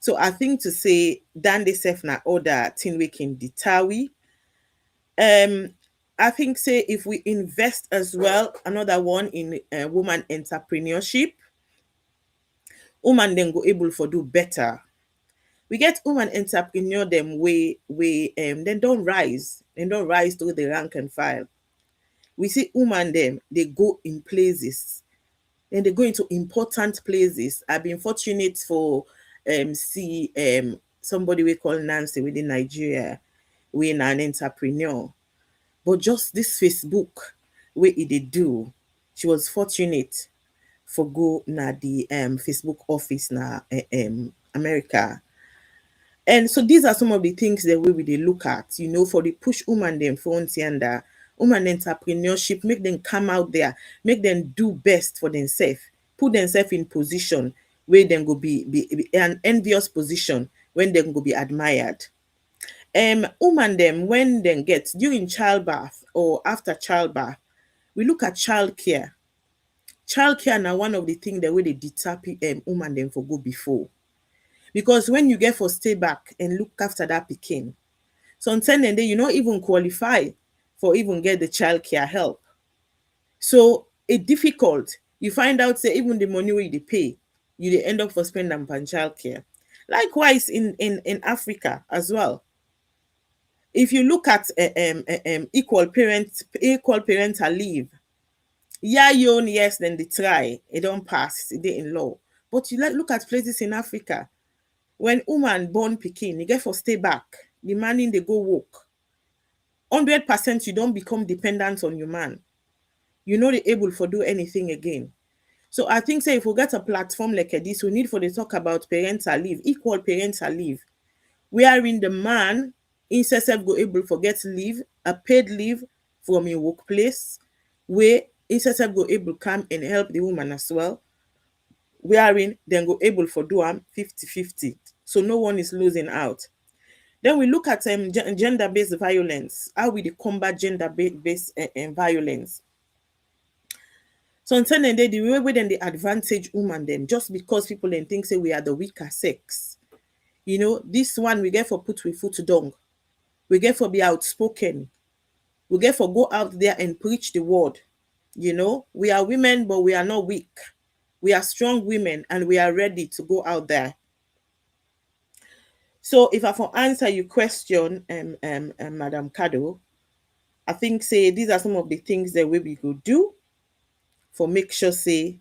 So I think to say dan they self na order thing we can detawi. I think say if we invest as well, another one in woman entrepreneurship, woman then go able for do better. We get woman entrepreneur them way then don't rise to the rank and file. We see woman them they go in places, then they go into important places. I've been fortunate for see somebody we call Nancy within Nigeria, we an entrepreneur. But just this Facebook where it did do, she was fortunate for go na the Facebook office na America. And so these are some of the things that we will look at, you know, for the push woman them front and woman entrepreneurship, make them come out there, make them do best for themselves, put themselves in position where them go be an envious position when them go be admired. Woman them when them get during childbirth or after childbirth, we look at childcare. Childcare now one of the things that way they deter woman them for go before. Because when you get for stay back and look after that picking, sometimes then you not even qualify for even get the childcare help. So it's difficult. You find out say even the money where you pay, you dey end up for spend on childcare. Likewise in Africa as well. If you look at equal parental leave, yeah, yes, then they try, it don't pass, it dey in law. But you look at places in Africa, when woman born pikin, you get for stay back, the man in they go work. 100% you don't become dependent on your man. You know they able for do anything again. So I think say if we get a platform like this, we need for the talk about parental leave, equal parental leave, wherein the man instead go able for get leave, a paid leave from your workplace, where instead go able come and help the woman as well, wherein then go able for do 50-50. So no one is losing out. Then we look at gender-based violence, how we combat gender-based violence. So on certain day, the way then the advantage woman then, just because people then think say we are the weaker sex. You know, this one we get for put we foot down. We get for be outspoken. We get for go out there and preach the word. You know, we are women, but we are not weak. We are strong women and we are ready to go out there. So if I for answer your question, Madam Kado, I think say these are some of the things that we could do for make sure say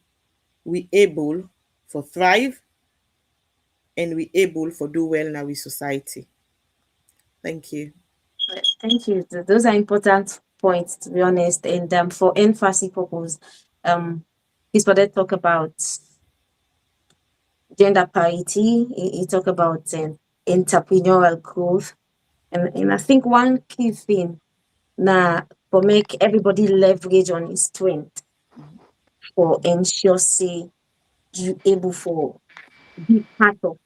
we able for thrive and we able for do well in our society. Thank you. Thank you. Those are important points, to be honest. And for emphasis purpose, is for that talk about gender parity. He talk about entrepreneurial growth, and I think one key thing now for make everybody leverage on his strength for ensure say you able for be part of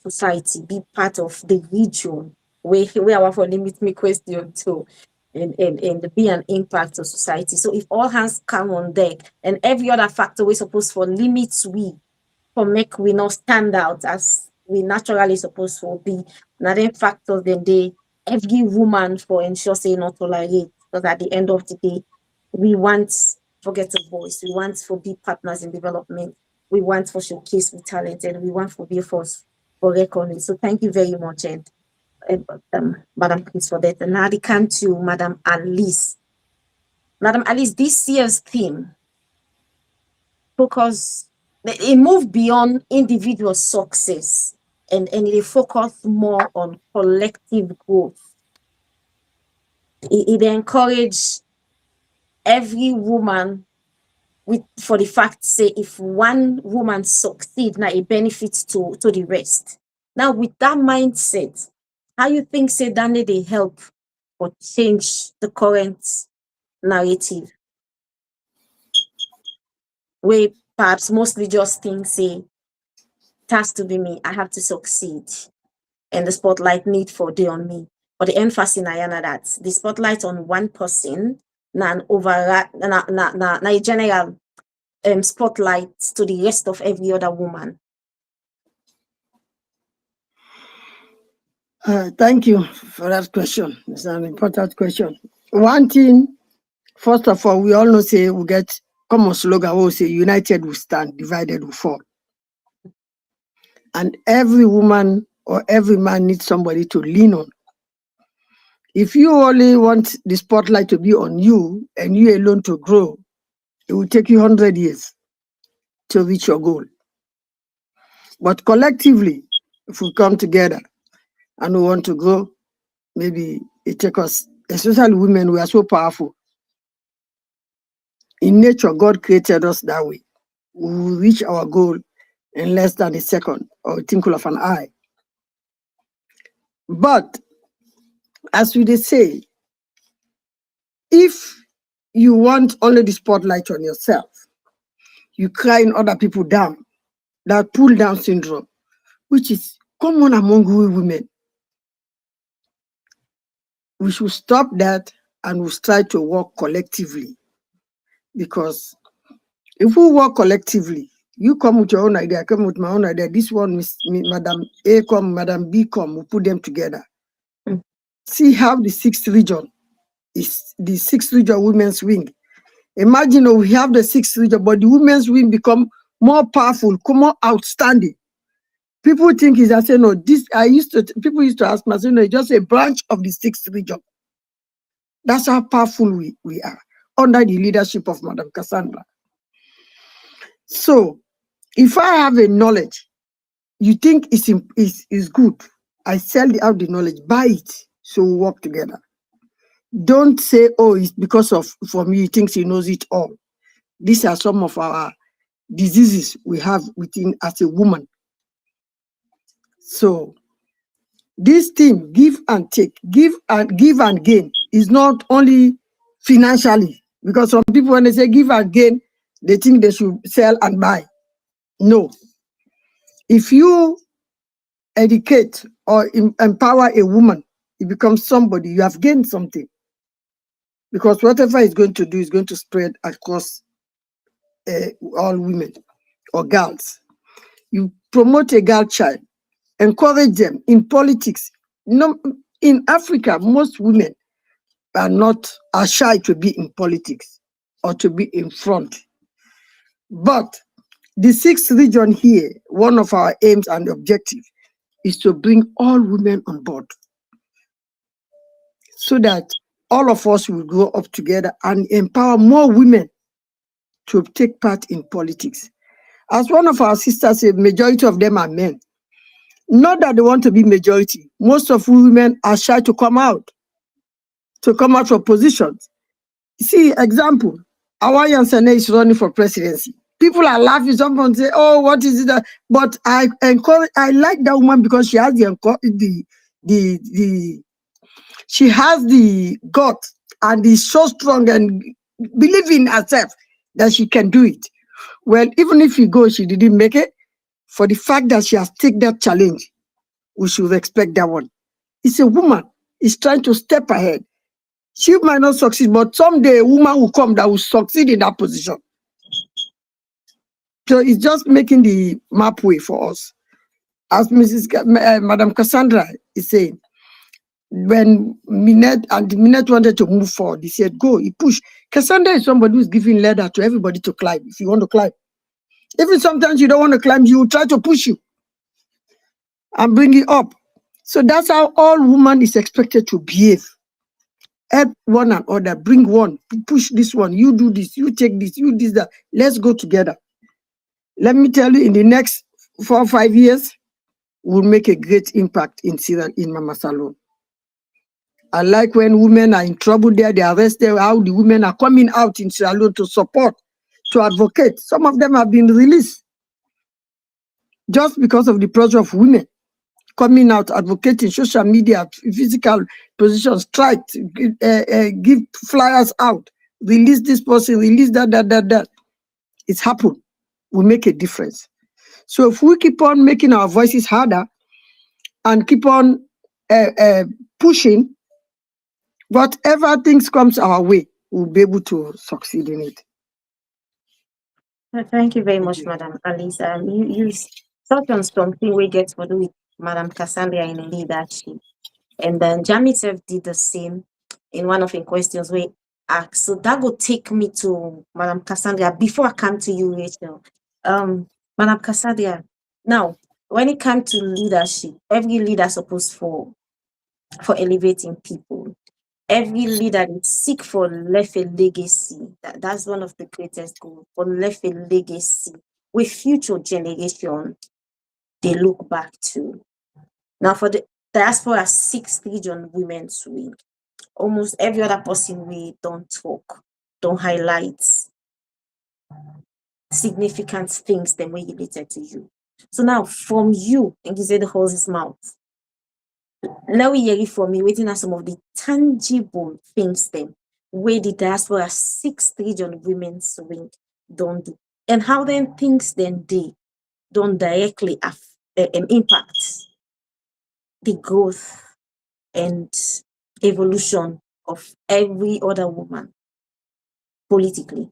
society, be part of the region where our for limit me question to and be an impact to society. So if all hands come on deck and every other factor we supposed for limits we for make we not stand out as we naturally supposed to be. Now then factors then they every woman for ensure say not tolerate, because at the end of the day we want forget a voice, we want for be partners in development, we want for showcase with talent, and we want for be a force for reckoning. So thank you very much, and Madam Chris for that. And now they come to Madam Alice. Madam Alice, this year's theme focus it moved beyond individual success and it focus more on collective growth. It encouraged every woman with for the fact say if one woman succeed, now it benefits to the rest. Now with that mindset, how you think say that they help or change the current narrative? Where perhaps mostly just think say it has to be me, I have to succeed, and the spotlight need for day on me. But the emphasis na that the spotlight on one person na an na a general spotlight to the rest of every other woman. Thank you for that question. It's an important question. One thing, first of all, we all know say we get common slogan, we say united we stand, divided we fall. And every woman or every man needs somebody to lean on. If you only want the spotlight to be on you and you alone to grow, it will take you 100 years to reach your goal. But collectively, if we come together and we want to grow, maybe it takes us, especially women, we are so powerful. In nature, God created us that way. We will reach our goal in less than a second or a twinkle of an eye. But as we say, if you want only the spotlight on yourself, you crying other people down, that pull down syndrome, which is common among women. We should stop that and we'll try to work collectively. Because if we work collectively, you come with your own idea, I come with my own idea, this one, Madam A come, Madam B come, we put them together. See how the 6th region is the 6th region women's wing. Imagine we have the 6th region, but the women's wing become more powerful, more outstanding. People think is I say no. This people used to ask me, I say no, it's just a branch of the 6th region. That's how powerful we are under the leadership of Madam Cassandra. So, if I have a knowledge, you think is good, I sell out the knowledge, buy it, so we work together. Don't say, oh, it's because of for me, he thinks he knows it all. These are some of our diseases we have within as a woman. So this thing, give and take, give and gain, is not only financially, because some people, when they say give and gain, they think they should sell and buy. No. If you educate or empower a woman, it becomes somebody, you have gained something. Because whatever it's going to do is going to spread across all women or girls. You promote a girl child, encourage them in politics. No, in Africa, most women are shy to be in politics or to be in front. But the 6th region here, one of our aims and objectives is to bring all women on board so that all of us will grow up together and empower more women to take part in politics. As one of our sisters said, majority of them are men. Not that they want to be majority. Most of women are shy to come out for positions. See, example, Awayan Sane is running for presidency. People are laughing. Someone say, oh, what is it? But I like that woman because she has she has the gut and is so strong and believe in herself that she can do it. Well, even if she didn't make it, for the fact that she has taken that challenge, we should respect that one. It's a woman. Is trying to step ahead. She might not succeed, but someday a woman will come that will succeed in that position. So it's just making the map way for us. As Madam Cassandra is saying, when Minette wanted to move forward, he said, go, he pushed. Cassandra is somebody who's giving ladder to everybody to climb if you want to climb. Even sometimes you don't want to climb, you will try to push you and bring you up. So that's how all woman is expected to behave. Help one another, bring one, push this one, you do this, you take this, you this, that. Let's go together. Let me tell you, in the next 4 or 5 years, we'll make a great impact in Mama Salon. I like when women are in trouble there, they are arrested, how the women are coming out in Sierra Leone to support, to advocate. Some of them have been released just because of the pressure of women coming out, advocating, social media, physical positions, strike, give flyers out, release this person, release that. It's happened. We make a difference. So if we keep on making our voices harder and keep on pushing, whatever things comes our way, we'll be able to succeed in it. Thank you very much, Madam Alice. You touched on something we get to do with Madam Cassandra in leadership. And then Jamie Self did the same in one of the questions we asked. So that will take me to Madam Cassandra before I come to you, Rachel. Madam Cassandra, now when it comes to leadership, every leader is supposed for elevating people. Every leader is seek for left a legacy. That's one of the greatest goals, for left a legacy with future generation they look back to. Now for the Diaspora 6th region women's wing, almost every other person we don't talk, don't highlight significant things that were related to you. So now from you, and you say the horse's mouth, now we hear it from me, waiting at some of the tangible things then where the Diaspora 6th region women's wing don't do. And how then things then they don't directly impact the growth and evolution of every other woman politically.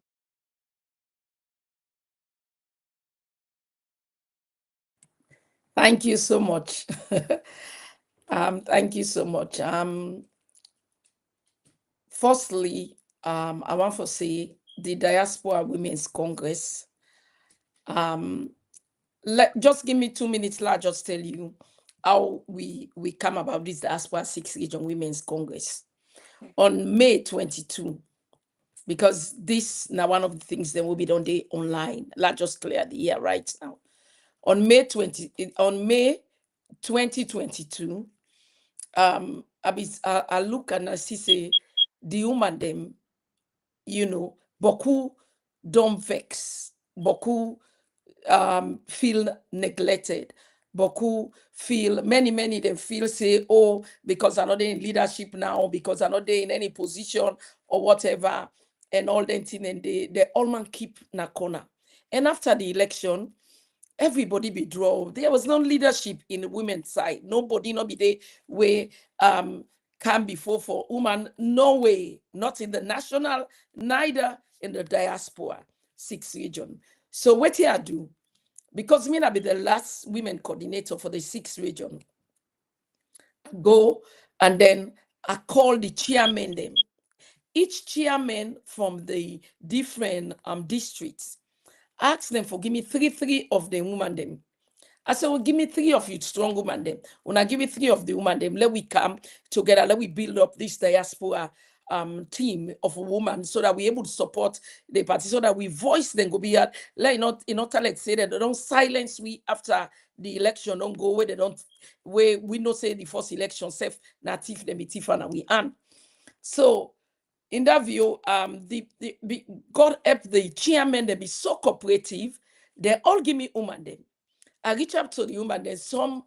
Thank you so much. Thank you so much. Firstly, I want to say the Diaspora Women's Congress. Just give me 2 minutes. I'll just tell you how we come about this Diaspora 6 Region Women's Congress on May 22. Because this now one of the things that will be done day online. Let's just clear the year right now. On May 2022, I look and I see the woman them, beaucoup don't vex, beaucoup feel neglected. Beaucoup feel, many them feel say, oh, because I'm not in leadership now, because I'm not in any position or whatever, and all that thing, and they all man keep na corner. And after the election, everybody be draw. There was no leadership in the women's side. Nobody be there where come before for woman. No way, not in the national, neither in the diaspora 6 region. So what do I do? Because me I be the last women coordinator for the 6 region. Go and then I call the chairman them. Each chairman from the different districts, ask them for give me three of the women them. I said, well, give me 3 of you strong women them. When I give me 3 of the women them, let we come together, let we build up this diaspora team of women so that we're able to support the party, so that we voice them go be at let not say that they don't silence we after the election, don't go where they don't where we know say the first election self native them tiff and we am. So in that view, God help the chairman, they be so cooperative, they all give me woman them. I reach out to the woman, then some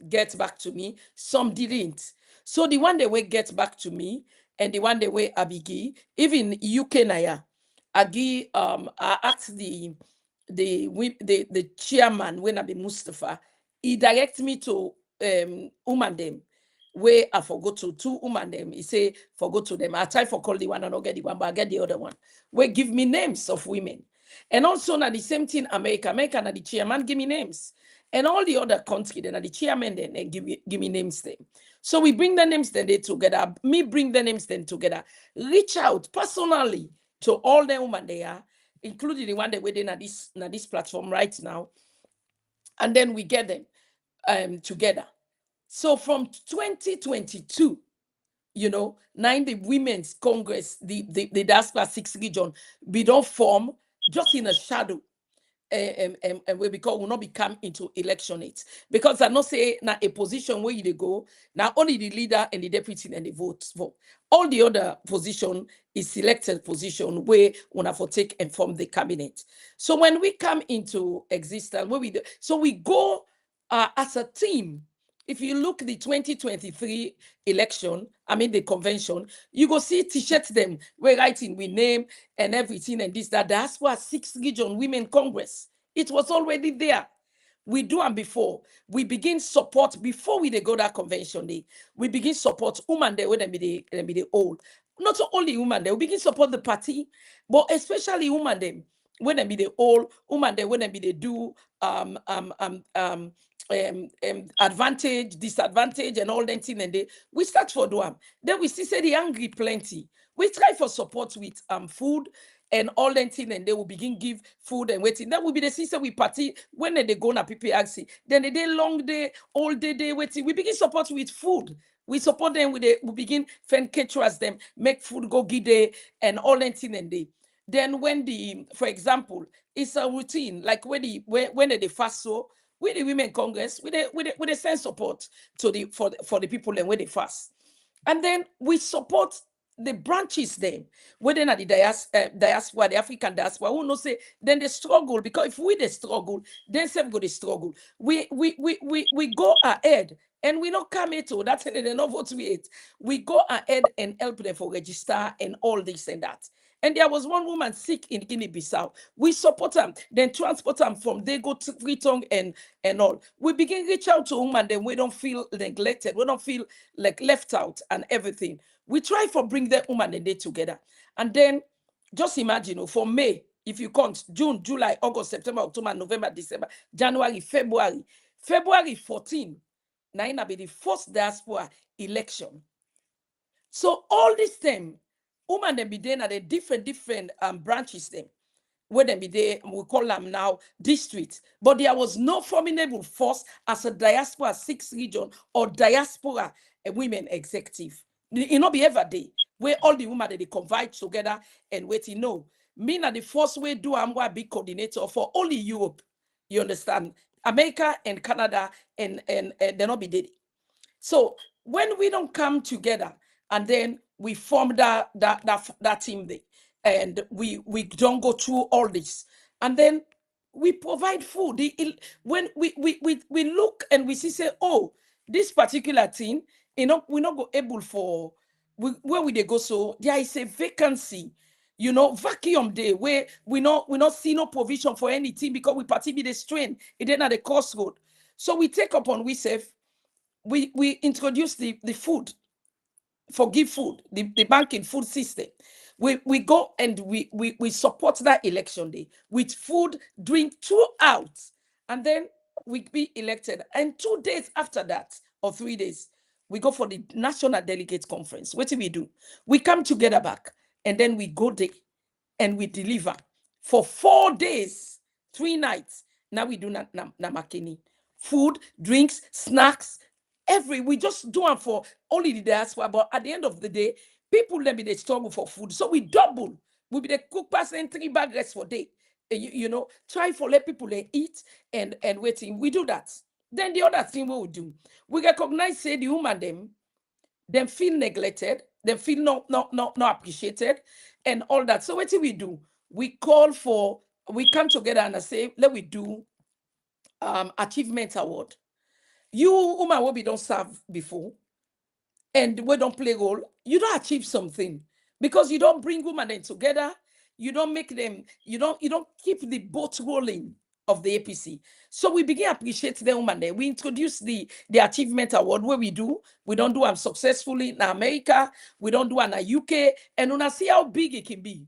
get back to me, some didn't. So the one that will get back to me, and the one that way Abigi, even UK Naya, Agi I asked the chairman when I be Mustafa, he direct me to woman them where I forgot to 2 woman them. He say forgot to them. I try for call the one and not get the one, but I get the other one. Where give me names of women. And also now the same thing America now the chairman give me names. And all the other country then the chairman then and give me names then. So we bring the names then they together. Me bring the names then together. Reach out personally to all the women there, including the one that we're in this platform right now. And then we get them together. So from 2022, now the Women's Congress, the Diaspora 6 region, we don't form just in a shadow. And we will not become into election it. Because I not say now a position where you go, now only the leader and the deputy and the vote. All the other position is selected position where we have to take and form the cabinet. So when we come into existence, we go as a team. If you look the 2023 election, the convention, you go see t-shirts them, we're writing with name and everything and this, that. That's why 6 region women congress. It was already there. We do and before. We begin support before we go that convention day. We begin support women there when they be the old. Not only women there, we begin support the party, but especially women them when they be the old, women there when they be the do advantage, disadvantage, and all that thing, and we start for them. Then we see say the hungry plenty. We try for support with food and all that thing, and they will begin give food and waiting. That will be the system we party when they go na PPRC. Then the day long day, all day waiting. We begin support with food. We support them with we begin find caterers them, make food go gide and all that thing and they. Then when for example, it's a routine like when they fast so. With the Women Congress, with the send support to for the people and where they fast. And then we support the branches then, whether at the diaspora, the African diaspora, who know say, then they struggle, because if we they struggle, then some go they struggle. We go ahead and we not come to that's they not vote with. We go ahead and help them for register and all this and that. And there was one woman sick in Guinea-Bissau. We support them, then transport them from they go to Freetown and all. We begin reach out to women, then we don't feel neglected. We don't feel like left out and everything. We try for bring the woman and they together. And then just imagine for May, if you count June, July, August, September, October, November, December, January, February 14, now be the first diaspora election. So all this time, women them be there at the different branches them. Where them be there, we call them now districts. But there was no formidable force as a diaspora 6 region or diaspora women executive. It not be ever day where all the women they convite together and wait. No, me na the first way do I'm going to be coordinator for only Europe. You understand? America and Canada and they not be there. So when we don't come together and then we form that team there, and we don't go through all this, and then we provide food. When we look and we see, say, oh, this particular thing, we're not go able for where we they go. So there is a vacancy, vacuum day where we not see no provision for anything because we participate the strain. It then at the crossroad. So we take upon we say we introduce the food, forgive food, the banking food system. We go and we support that election day with food, drink throughout, and then we be elected. And 2 days after that, or 3 days, we go for the National Delegate Conference. What do? We come together back, and then we go there and we deliver for 4 days, 3 nights. Now we do namakini, food, drinks, snacks, we just do it for only the diaspora. But at the end of the day, people let me they struggle for food. So we double. We be the cook person 3 bag rest for day. Try for let people eat and waiting. We do that. Then the other thing we will do, we recognize say the woman them feel neglected, them feel not appreciated, and all that. So what do? We come together and say, let we do achievement award. You woman will be don't serve before and we don't play role, you don't achieve something because you don't bring women in together, you don't make them, you don't keep the boat rolling of the APC. So we begin appreciate the woman there. We introduce the achievement award where we don't do them successfully in America, we don't do it in the UK, and when I see how big it can be,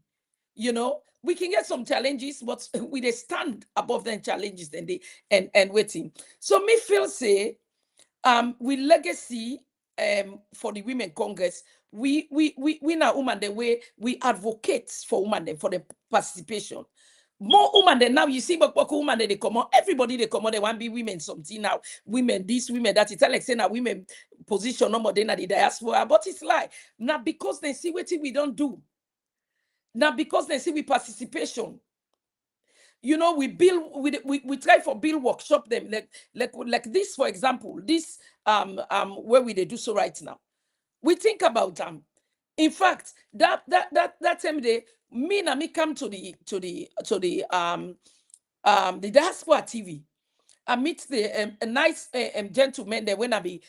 we can get some challenges, but we stand above them challenges and waiting. So me feel say we legacy for the Women Congress, we now woman the way we advocate for women for the participation. More women than now, you see, but women they come on, everybody they come on, they want to be women something now, women this, women that. It's like saying now women position no more than the diaspora, but it's like now because they see what we don't do. Now because they see we participation. We build, we try for build workshop them like this, for example, this where we they do so right now. We think about them. In fact, that time day, me come to the diaspora TV. I meet the a nice gentleman there when I be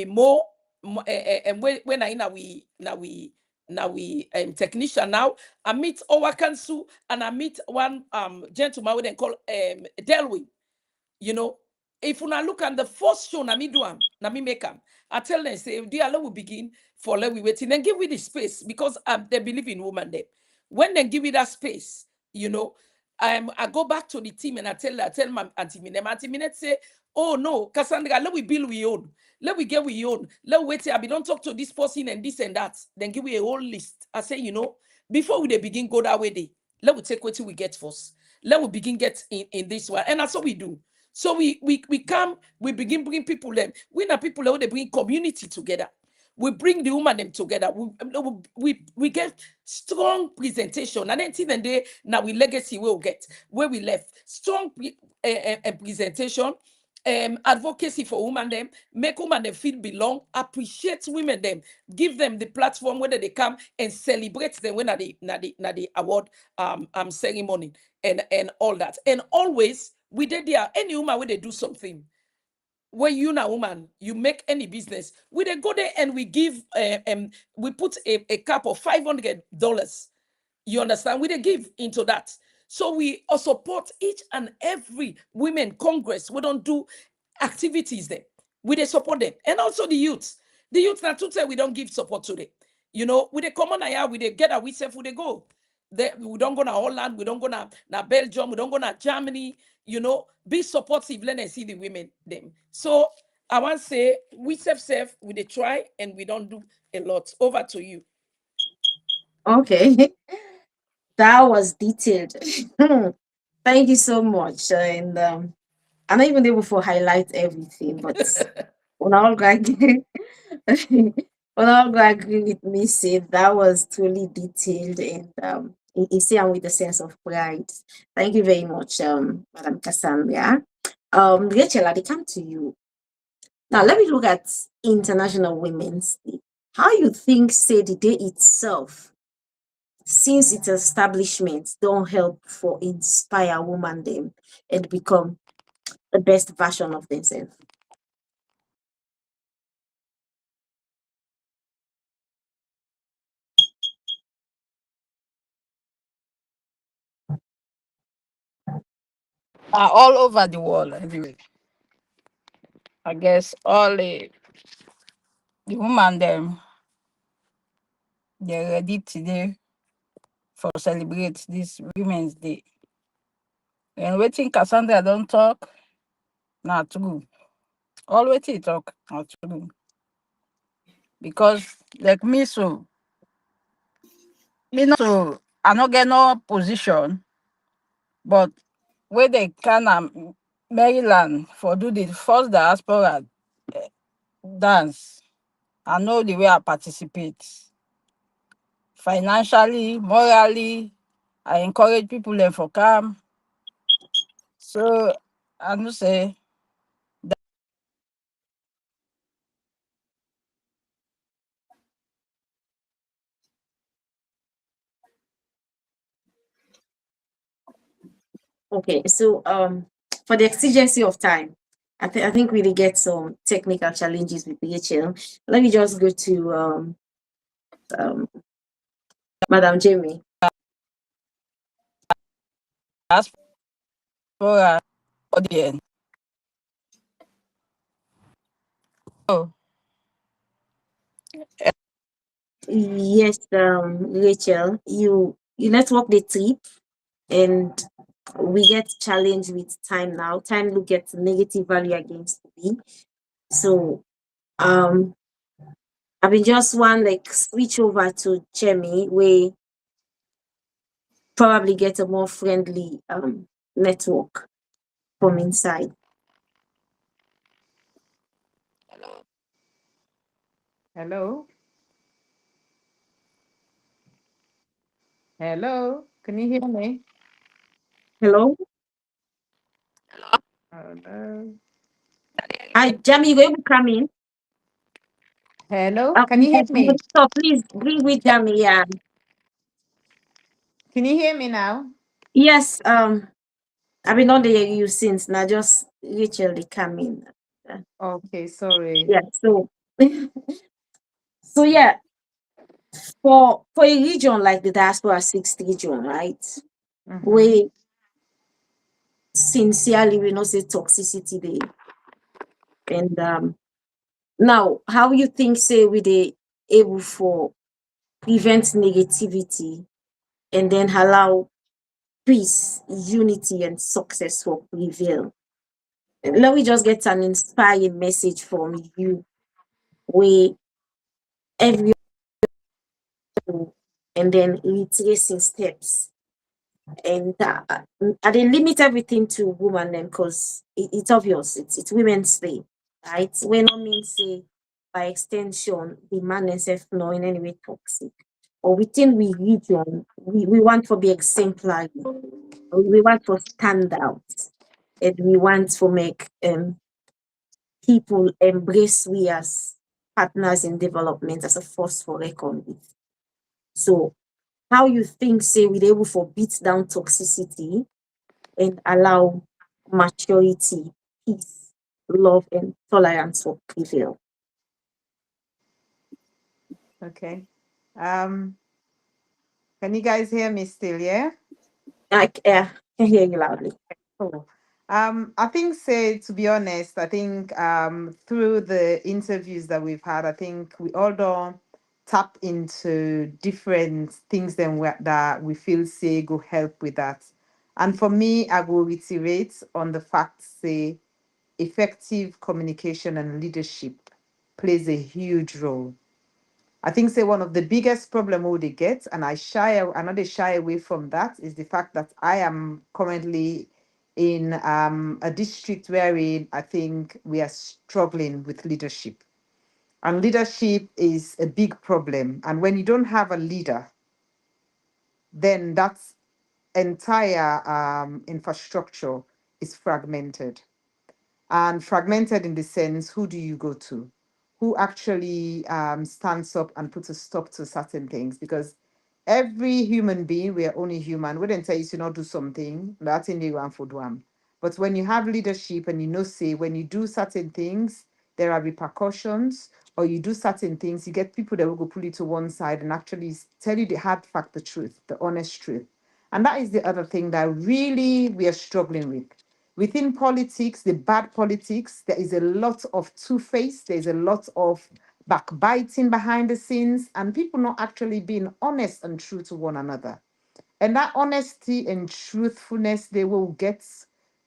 more and when I now we technician now. I meet Owakansu and I meet one gentleman we then call Delwin. If you now look at the first show, na me do am, na me make am. I tell them say, dear Lord, we begin for let we waiting, then give me the space because they believe in woman there. When they give me that space, I go back to the team and I tell my auntie Minette say, oh no, Cassandra, let we build we own. Let we get we own. Let we wait. I don't talk to this person and this and that. Then give me a whole list. I say, before we begin go that way, let we take what we get first. Let we begin get in this one. And that's what we do. So we come, we begin bring people them. We know people they bring community together. We bring the woman them together. We get strong presentation. And then even there now we legacy we'll get where we left strong presentation. Advocacy for women them, make women them feel belong, appreciate women them, give them the platform whether they come and celebrate them when the award ceremony and all that. And always we did there any woman when they do something. When you now woman, you make any business, we they go there and we give we put a cap of $500. You understand? We they give into that. So we support each and every women congress. We don't do activities there. We they support them. And also the youth. The youth now say we don't give support to them. We they come on here, we they get a we self, we they go. We don't go to Holland, we don't go to Belgium, we don't go to Germany, be supportive, let them see the women them. So I want to say we self we dey try and we don't do a lot. Over to you. Okay. That was detailed. Thank you so much. And I'm not even able to highlight everything, but when all agree, when all agree with me, say that was truly detailed and you see, I'm with a sense of pride. Thank you very much, Madam Cassandra. Rachel, I come to you. Now let me look at International Women's Day. How you think say the day itself, since its establishment, don't help for inspire women them and become the best version of themselves? All over the world, everywhere. I guess all the woman them they're ready today for celebrate this Women's Day. And waiting Cassandra don't talk, not true. All waiting talk, not true. Because like me so, me not so I not get no position, but where they can Maryland for do the first diaspora dance. I know the way I participate. Financially, morally, I encourage people them for come. So I know say Okay, so for the exigency of time, I think we did get some technical challenges with PHL. Let me just go to um Madam Jamie. diaspora audience. Oh, Yes, Rachel, you network the trip and we get challenged with time now. Time look at negative value against me. So I've been just one like switch over to Jamie where probably get a more friendly network from inside. Hello? Hello? Can you hear me? Hello? Oh, no. Hi, Jamie, you able to come in? Hello? Can you hear me? So please bring with Jamie, yeah. Can you hear me now? Yes, I've been on the you since now just literally come in. Okay, sorry. Yeah, so so yeah, for a region like the diaspora sixth region, right? Mm-hmm. We sincerely we know say toxicity there. And now how you think say we they able for prevent negativity and then allow peace, unity, and success for prevail? Let me just get an inspiring message from you where every and then retracing steps and I they limit everything to women then because it's obvious it's Women's Day, right? We not mean say by extension the man himself no in any way toxic or within we region we want to be exemplary, we want to stand out and we want to make people embrace we as partners in development as a force for reckon with. So how you think say we're able to beat down toxicity and allow maturity, peace, love, and tolerance to prevail? Okay. Um, can you guys hear me still? Yeah? I can hear you loudly. Cool. I think say to be honest, I think through the interviews that we've had, I think we all don't tap into different things that we feel say go help with that. And for me, I will reiterate on the fact say effective communication and leadership plays a huge role. I think say one of the biggest problem we they get, and I know they shy away from that, is the fact that I am currently in a district wherein I think we are struggling with leadership. And leadership is a big problem. And when you don't have a leader, then that entire infrastructure is fragmented. And fragmented in the sense, who do you go to? Who actually stands up and puts a stop to certain things? Because every human being, we are only human. We didn't tell you to not do something, that's in the one for one. But when you have leadership and you know, say, when you do certain things, there are repercussions, or you do certain things, you get people that will go pull you to one side and actually tell you the hard fact, the truth, the honest truth. And that is the other thing that really we are struggling with. Within politics, the bad politics, there is a lot of two-face, there's a lot of backbiting behind the scenes, and people not actually being honest and true to one another. And that honesty and truthfulness they will get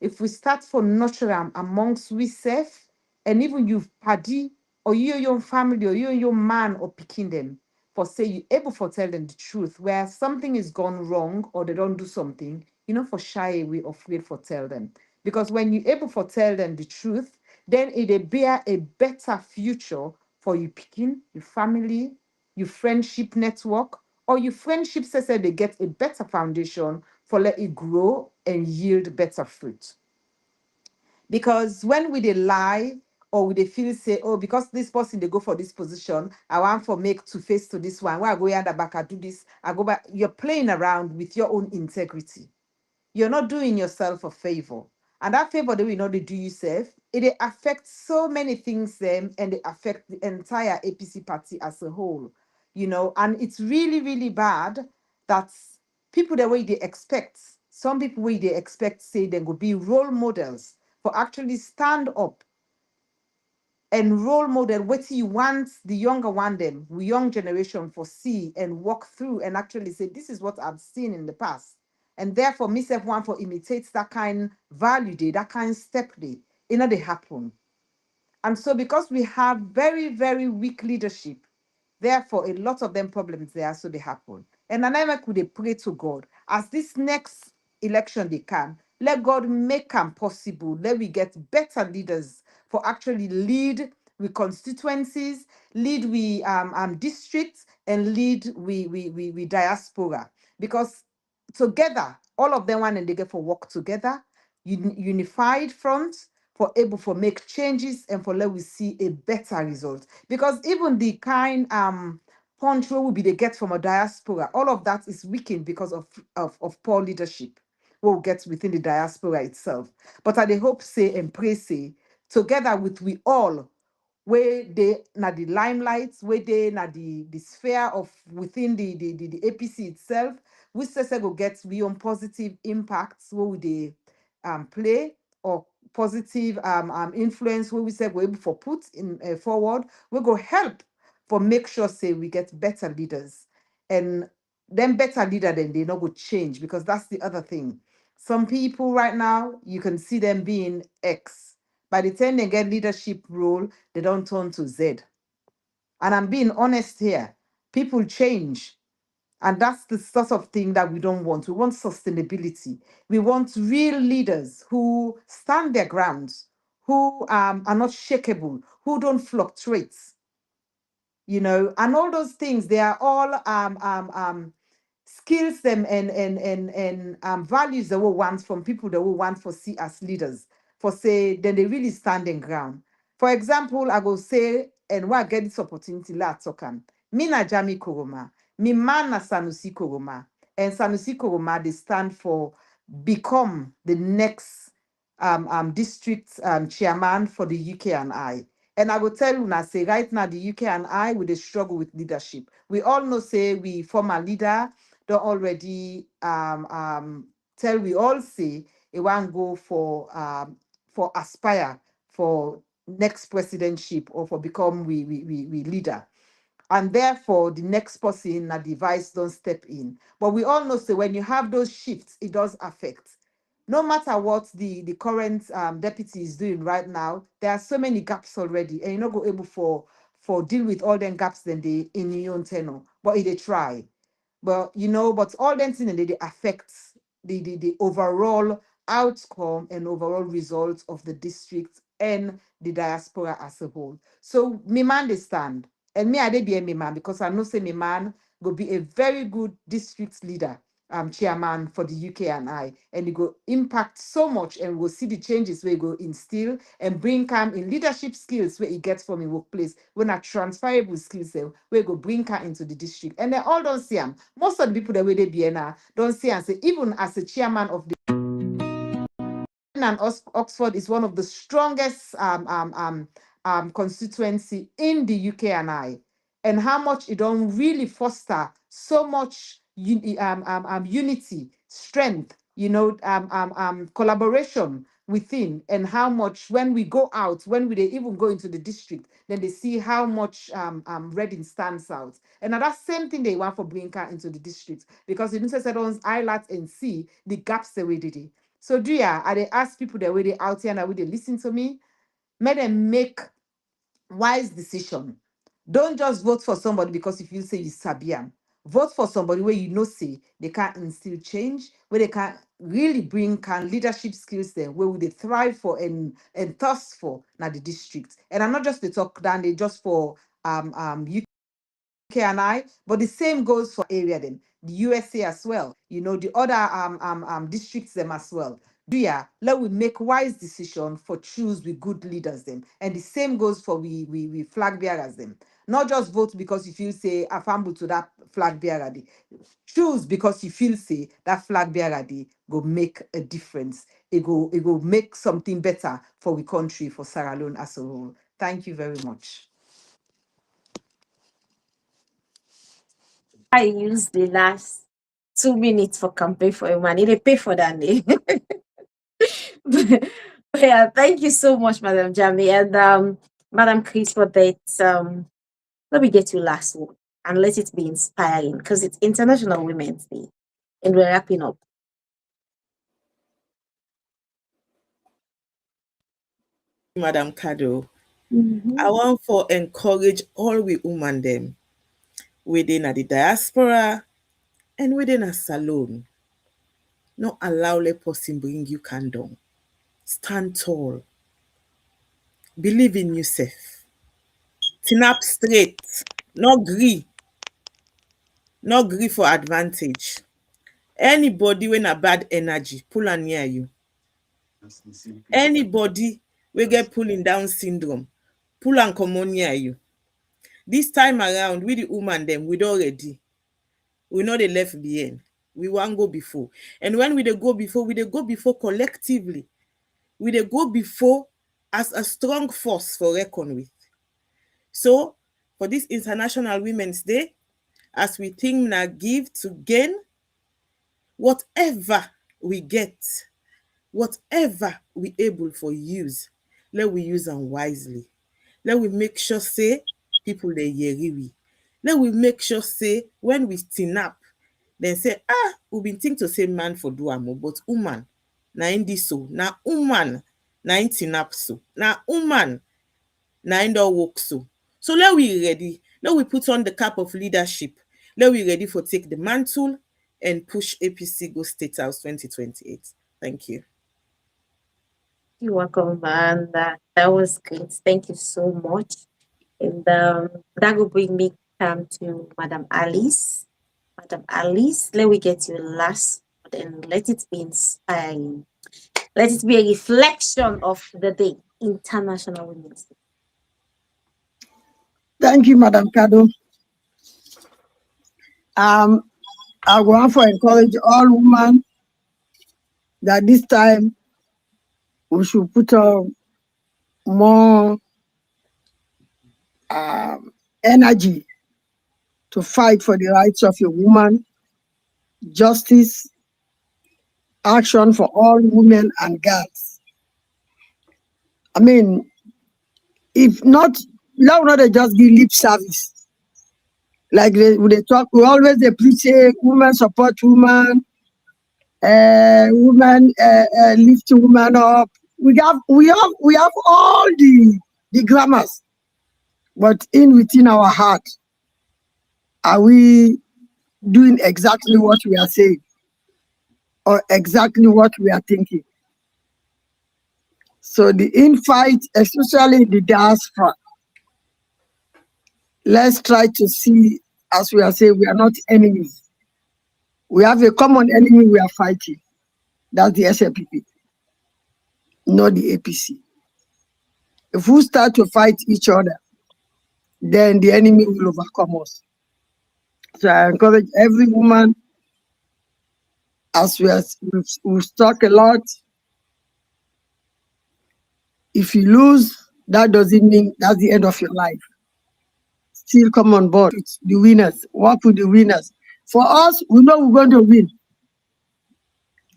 if we start for nurture amongst we self, and even you paddy or you your family or you your man or picking them for say you able for tell them the truth where something is gone wrong or they don't do something, for shy away or afraid for tell them. Because when you able for tell them the truth, then it'll bear a better future for you picking, your family, your friendship network, or your friendship says that they get a better foundation for let it grow and yield better fruit. Because when we they lie or we they feel say, oh, because this person they go for this position, I want for make to face to this one. Why I go yonder back, I do this, I go back. You're playing around with your own integrity. You're not doing yourself a favor. And that favor that we know they do yourself, it affects so many things them and it affect the entire APC party as a whole. And it's really, really bad that people the way they expect, some people way they expect say they will be role models for actually stand up and role model what you want the younger one them, we young generation for see and walk through and actually say, this is what I've seen in the past. And therefore, myself want for imitates that kind value day, that kind step day, they happen. And so because we have very, very weak leadership, therefore a lot of them problems there, so they happen. And I never could they pray to God, as this next election they can, let God make them possible. Let we get better leaders for actually lead with constituencies, lead we districts, and lead we diaspora. Because together, all of them want and they get for work together, unified front, for able for make changes and for let we see a better result. Because even the kind punch will be they get from a diaspora, all of that is weakened because of poor leadership we'll get within the diaspora itself. But I dey hope say and pray say together with we all where they na the limelight, where they na the sphere of within the APC itself, we say go get we on positive impacts where we they play or positive influence where we say we're able for put in forward, we go help for make sure say we get better leaders. And then better leader then they not go change, because that's the other thing. Some people right now you can see them being X. By the time they get leadership role, they don't turn to Z. And I'm being honest here. People change. And that's the sort of thing that we don't want. We want sustainability. We want real leaders who stand their grounds, who are not shakable, who don't fluctuate. And all those things, they are all skills them and values that we want from people that we want for see as leaders, for say then they really stand in ground. For example, I go say, and why I get this opportunity la talkan. Me na Jami Koroma, me man na Sanusi Koroma, and Sanusi Koroma they stand for become the next district chairman for the UK and I. And I will tell you now, say right now, the UK and I with a struggle with leadership. We all know, say we form a leader, don't already tell we all say it won't go for aspire for next presidentship or for become we leader. And therefore the next person in a device don't step in. But we all know, say when you have those shifts, it does affect. no matter what the current deputy is doing right now, there are so many gaps already, and you're not go able for deal with all them gaps then they in your own tenure. But they try. But but all them things they affect the overall outcome and overall results of the district and the diaspora as a whole. So me man they stand. And me I dey be a me man because I know say me man go be a very good district leader, chairman for the UK and it go impact so much, and we'll see the changes where go instill and bring calm in leadership skills where he gets from in workplace, when are transferable skills where go bring her into the district. And they all don't see him. Most of the people that way they be now don't see and say, even as a chairman of the and Oxford is one of the strongest constituency in the UK and how much it don't really foster so much unity, strength, collaboration within, and how much when we go out, when they even go into the district, then they see how much Reading stands out. And now that same thing they want for bringing into the district, because it necessarily highlight and see the gaps that we did. So Dria, I they ask people that way they out here and they listen to me, make them make wise decision. Don't just vote for somebody because if you say you Sabian. Vote for somebody where say they can't instill change, where they can really bring leadership skills there, where would they thrive for and thirst for now the district. And I'm not just the talk down, they just for UK but the same goes for area then, the USA as well, the other districts them as well. Let we make wise decision for choose with good leaders them. And the same goes for we flag bearers them. Not just vote because you feel say afambu to that flag bearer. Choose because you feel say that flag bearer go make a difference. It go make something better for we country, for Sierra Leone as a whole. Thank you very much. I used the last 2 minutes for campaign for a man. They pay for that name. But yeah, thank you so much, Madam Jami and Madam Chris for that. Let me get you last one and let it be inspiring because it's International Women's Day and we're wrapping up. Madam Kado, Mhm. I want for encourage all we women them within the diaspora and within a salon. Not allow let person bring you can down. Stand tall. Believe in yourself. Snap straight. Not gree. Not gree for advantage. Anybody when a bad energy, pull on near you. Anybody we get pulling down syndrome, pull and come on near you. This time around, we the woman them, we already. We know they left behind. We want go before. And when we dey go before, we dey go before collectively. We dey go before as a strong force for reckon with. So, for this International Women's Day, as we think na give to gain, whatever we get, whatever we able for use, let we use them wisely. Let we make sure say people dey yeri we. Let we make sure say when we snap, then say, we been think to say man for do am, but woman, na in this so, na woman, na in snap so, na woman, na in the work so. So let we ready. Let we put on the cap of leadership. Let we ready for take the mantle and push APC Go State House 2028. Thank you. You're welcome, and that was great. Thank you so much. And that will bring me to Madam Alice. Madam Alice, let me get you last and let it be inspiring. Let it be a reflection of the day, International Women's Day. Thank you, Madam Kado. I want to encourage all women that this time we should put on more energy to fight for the rights of a woman, justice, action for all women and girls. I mean, if not, now not they just give lip service. Like they talk, we always they preach women support women, women lift women up. We have all the grammars, but within our heart, are we doing exactly what we are saying or exactly what we are thinking? So the infight, especially the diaspora, let's try to see, as we are saying, we are not enemies. We have a common enemy we are fighting. That's the SLPP, not the APC. If we start to fight each other, then the enemy will overcome us. So I encourage every woman, as we've talked a lot, if you lose, that doesn't mean that's the end of your life. Still come on board with the winners, work with the winners. For us, we know we're going to win.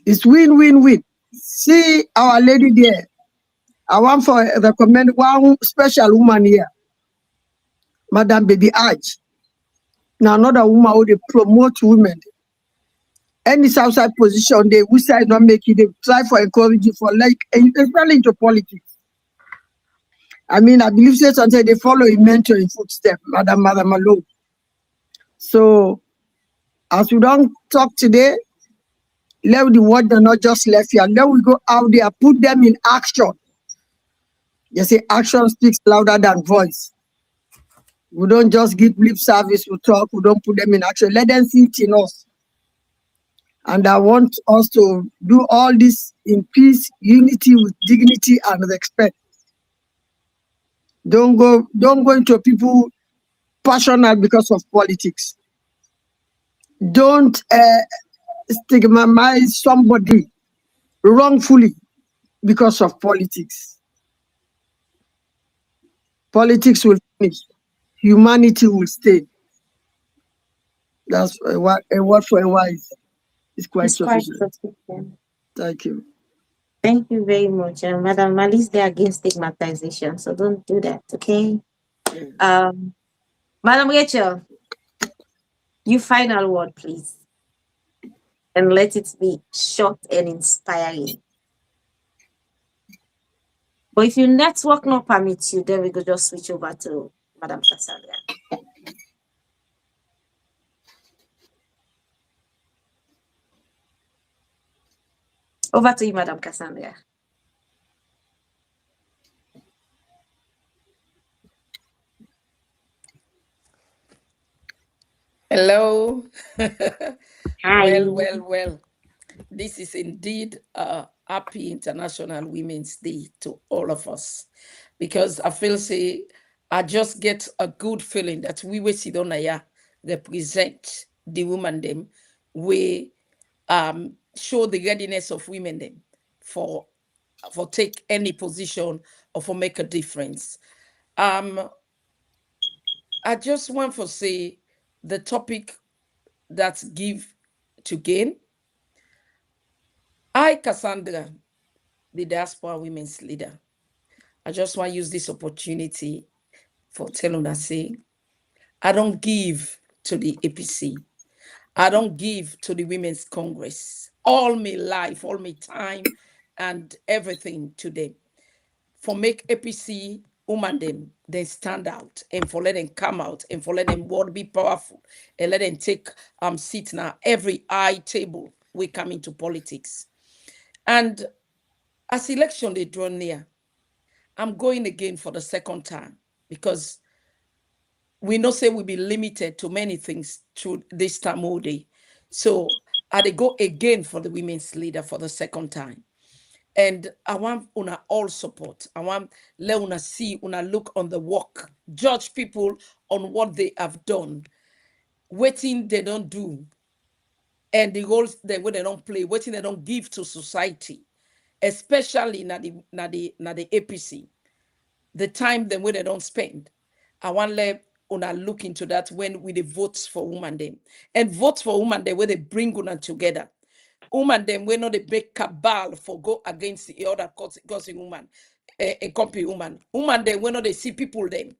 It's win, win, win. See our lady there. I want to recommend one special woman here, Madam Baby Aj. Now another woman who they promote women. Any outside position, they which side not make it, they try for encouraging for like, especially into politics. I mean, I believe sometimes they follow a mentor in footsteps, Madam Malo. So as we don't talk today, let the word they're not just left here. Let we go out there, put them in action. They say action speaks louder than voice. We don't just give lip service, we talk, we don't put them in action. Let them see it in us. And I want us to do all this in peace, unity, with dignity and respect. Don't go into people passionate because of politics. Don't stigmatize somebody wrongfully because of politics. Politics will finish. Humanity will stay. That's a word for a wise. It's quite sufficient. Thank you. Thank you very much, Madam Malice. They're against stigmatization, so don't do that, okay? Madam Rachel, you final word, please, and let it be short and inspiring. But if your network not permits you, then we could just switch over to Madam Cassandra. Over to you, Madam Cassandra. Hello. Hi. Well. This is indeed a happy International Women's Day to all of us, because I feel I just get a good feeling that we will sit on here represent the women them, we show the readiness of women them for take any position or for make a difference. I just want to say the topic that's give to gain. I, Cassandra, the Diaspora Women's Leader, I just want to use this opportunity for telling us, I don't give to the APC. I don't give to the Women's Congress. All my life, all my time, and everything to them. For make APC woman them, then stand out, and for let them come out, and for let them word be powerful, and let them take seat now every high table we come into politics. And as election they draw near, I'm going again for the second time, because we know say we'll be limited to many things through this time all day. So I go again for the women's leader for the second time. And I want una all support. I want let una see, una look on the work, judge people on what they have done, waiting they don't do, and the roles they don't play, waiting they don't give to society, especially na the APC. The time them where they don't spend. I want let una look into that when we the votes for women them, and vote for women them where they bring una together. Woman them we not the big cabal for go against the other causing woman, a company woman. Woman them we not they see people them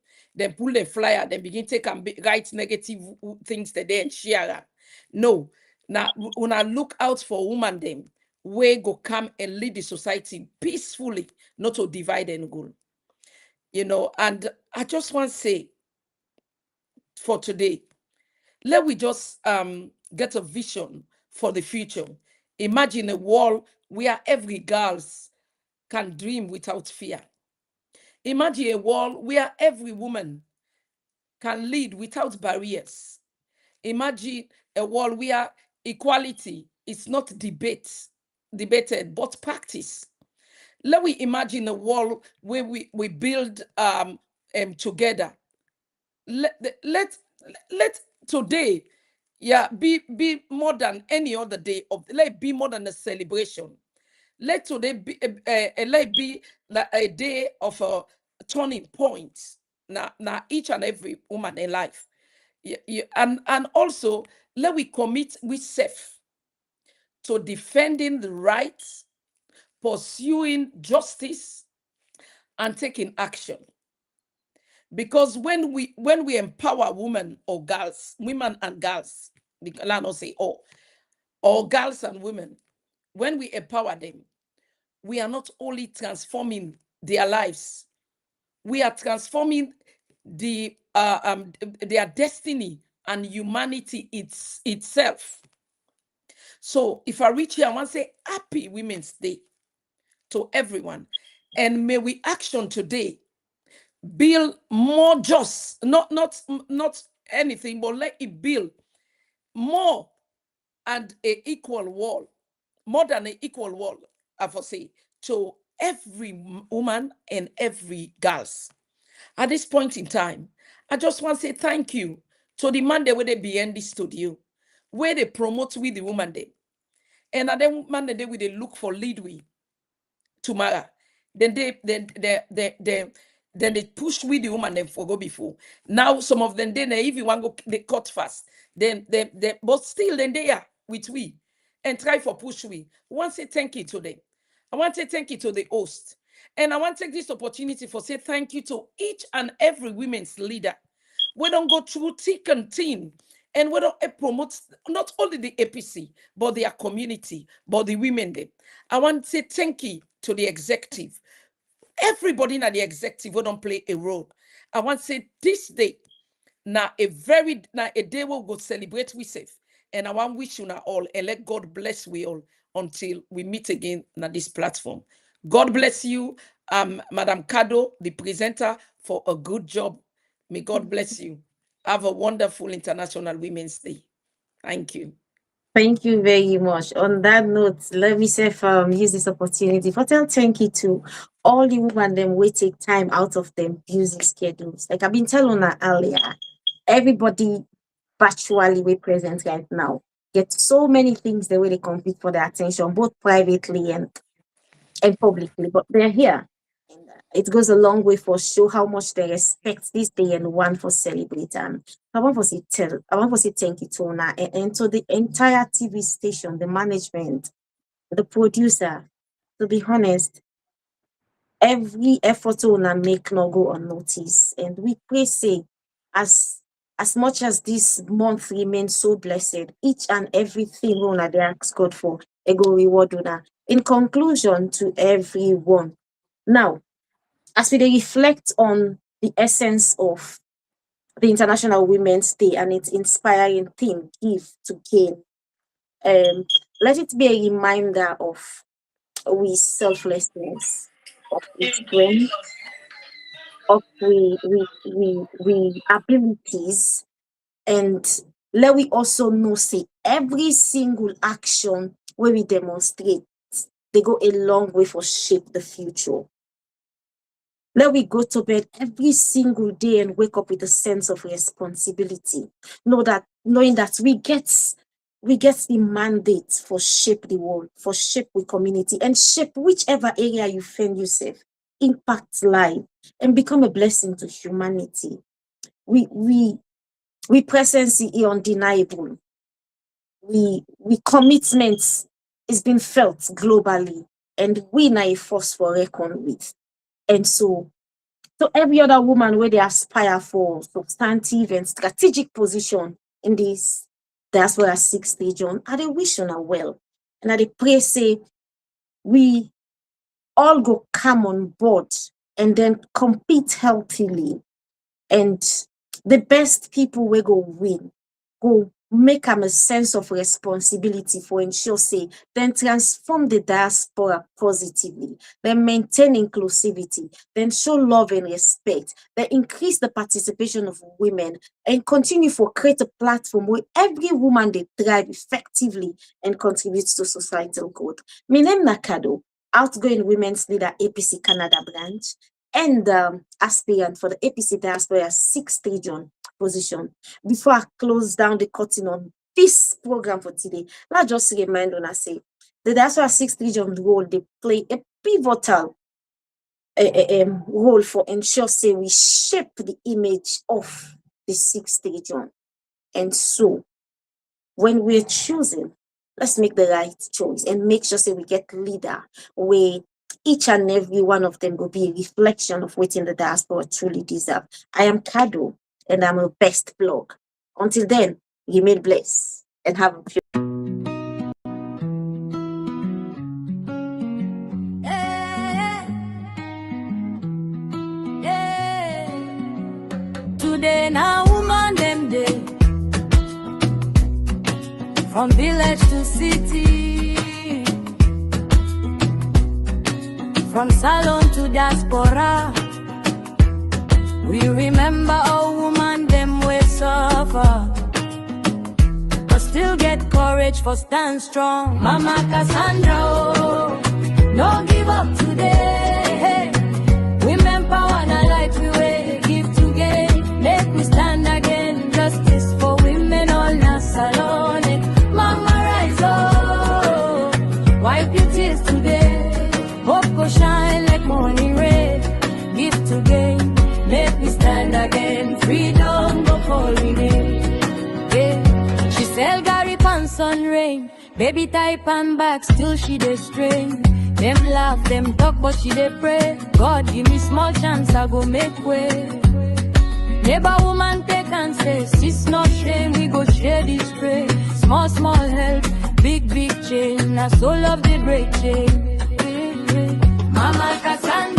pull the flyer, then begin take and write negative things that they and share. No, Now, when I look out for woman them, we go come and lead the society peacefully, not to divide and rule. You know, and I just want to say for today, let we just get a vision for the future. Imagine a world where every girls can dream without fear. Imagine a world where every woman can lead without barriers. Imagine a world where equality is not debated, but practice. Let we imagine a world where we build together. Let today, yeah, be more than any other day of, let it be more than a celebration. Let today be let it be like a day of a turning point. Now each and every woman in life. And also let we commit with self to defending the rights, pursuing justice, and taking action. Because when we empower women or girls, women and girls, let not say all, or girls and women, when we empower them, we are not only transforming their lives, we are transforming their destiny and humanity itself. So if I reach here, I want to say happy Women's Day to everyone. And may we action today build more just, not anything, but let it build more and a equal world, more than an equal world, I will say, to every woman and every girls. At this point in time, I just want to say thank you to the man where they be in the studio, where they promote with the woman day. And at the man they will they look for lead we tomorrow. Then they push with the woman them for go before. Now some of them then if you want go they cut fast. Then but still then they are with we and try for push we. I want to say thank you to them. I want to say thank you to the host. And I want to take this opportunity for say thank you to each and every women's leader. We don't go through thick and thin. And we don't promote not only the APC, but their community, but the women there. I want to say thank you to the executive. Everybody in the executive who don't play a role. I want to say this day, now a day we'll go celebrate we safe. And I want to wish you now all and let God bless we all until we meet again on this platform. God bless you, Madam Kado, the presenter, for a good job. May God bless you. Have a wonderful International Women's Day. Thank you. Thank you very much. On that note, let me say use this opportunity for thank you to all the women them we take time out of them busy schedules. Like I've been telling her earlier, everybody virtually we present right now get so many things the way they compete for their attention, both privately and publicly, but they're here. And it goes a long way for show how much they respect this day and want for celebrate. And I want to say thank you to Ona and to the entire TV station, the management, the producer. To be honest, every effort Ona make no go unnoticed. And we pray say as much as this month remains so blessed, each and everything Ona they ask God for, a go reward Ona. In conclusion to everyone. Now, as we reflect on the essence of the International Women's Day and its inspiring theme, Give to Gain, let it be a reminder of we selflessness, of we strength, of we abilities, and let we also know say every single action where we demonstrate, they go a long way for shape the future. Let we go to bed every single day and wake up with a sense of responsibility. Knowing that we get the mandate for shape the world, for shape the community, and shape whichever area you find yourself, impact life, and become a blessing to humanity. We presence is undeniable. We commitment is being felt globally, and we are a force for reckon with. And so every other woman where they aspire for substantive and strategic position in this Diaspora 6th region, I dey wish una well. And I dey pray say we all go come on board and then compete healthily. And the best people will go win, go make them a sense of responsibility for ensure say then transform the diaspora positively, then maintain inclusivity, then show love and respect, then increase the participation of women, and continue for create a platform where every woman they thrive effectively and contributes to societal growth. My name na Kado, outgoing women's leader APC Canada branch, and aspirant for the APC Diaspora 6th region position. Before I close down the curtain on this program for today, let's just remind on say the Diaspora 6th region role, they play a pivotal role for ensure say we shape the image of the 6th region. And so when we're choosing, let's make the right choice and make sure say we get leader where each and every one of them will be a reflection of what in the diaspora truly deserve. I am Kado, and I'm a best blog. Until then, remain blessed and have a few. Today now woman them day, from village to city, from salon to diaspora. We remember our woman them we suffer, but still get courage for stand strong. Mama Cassandra, oh, no give up today. Women power na light we way give to gain. Make we stand again, justice for women all na salon. Mama rise up, wipe your tears today. Hope go shine like morning rain. Give to gain, make me stand again. Freedom go calling in. Yeah. She sell Gary pants on rain. Baby type and back, still she dey strain. Them laugh, them talk, but she dey pray. God give me small chance, I go make way. Neighbor woman take and say, sis not shame, we go share this praise. Small, small help, big, big change. Na soul of the break chain. Mama Cassandra.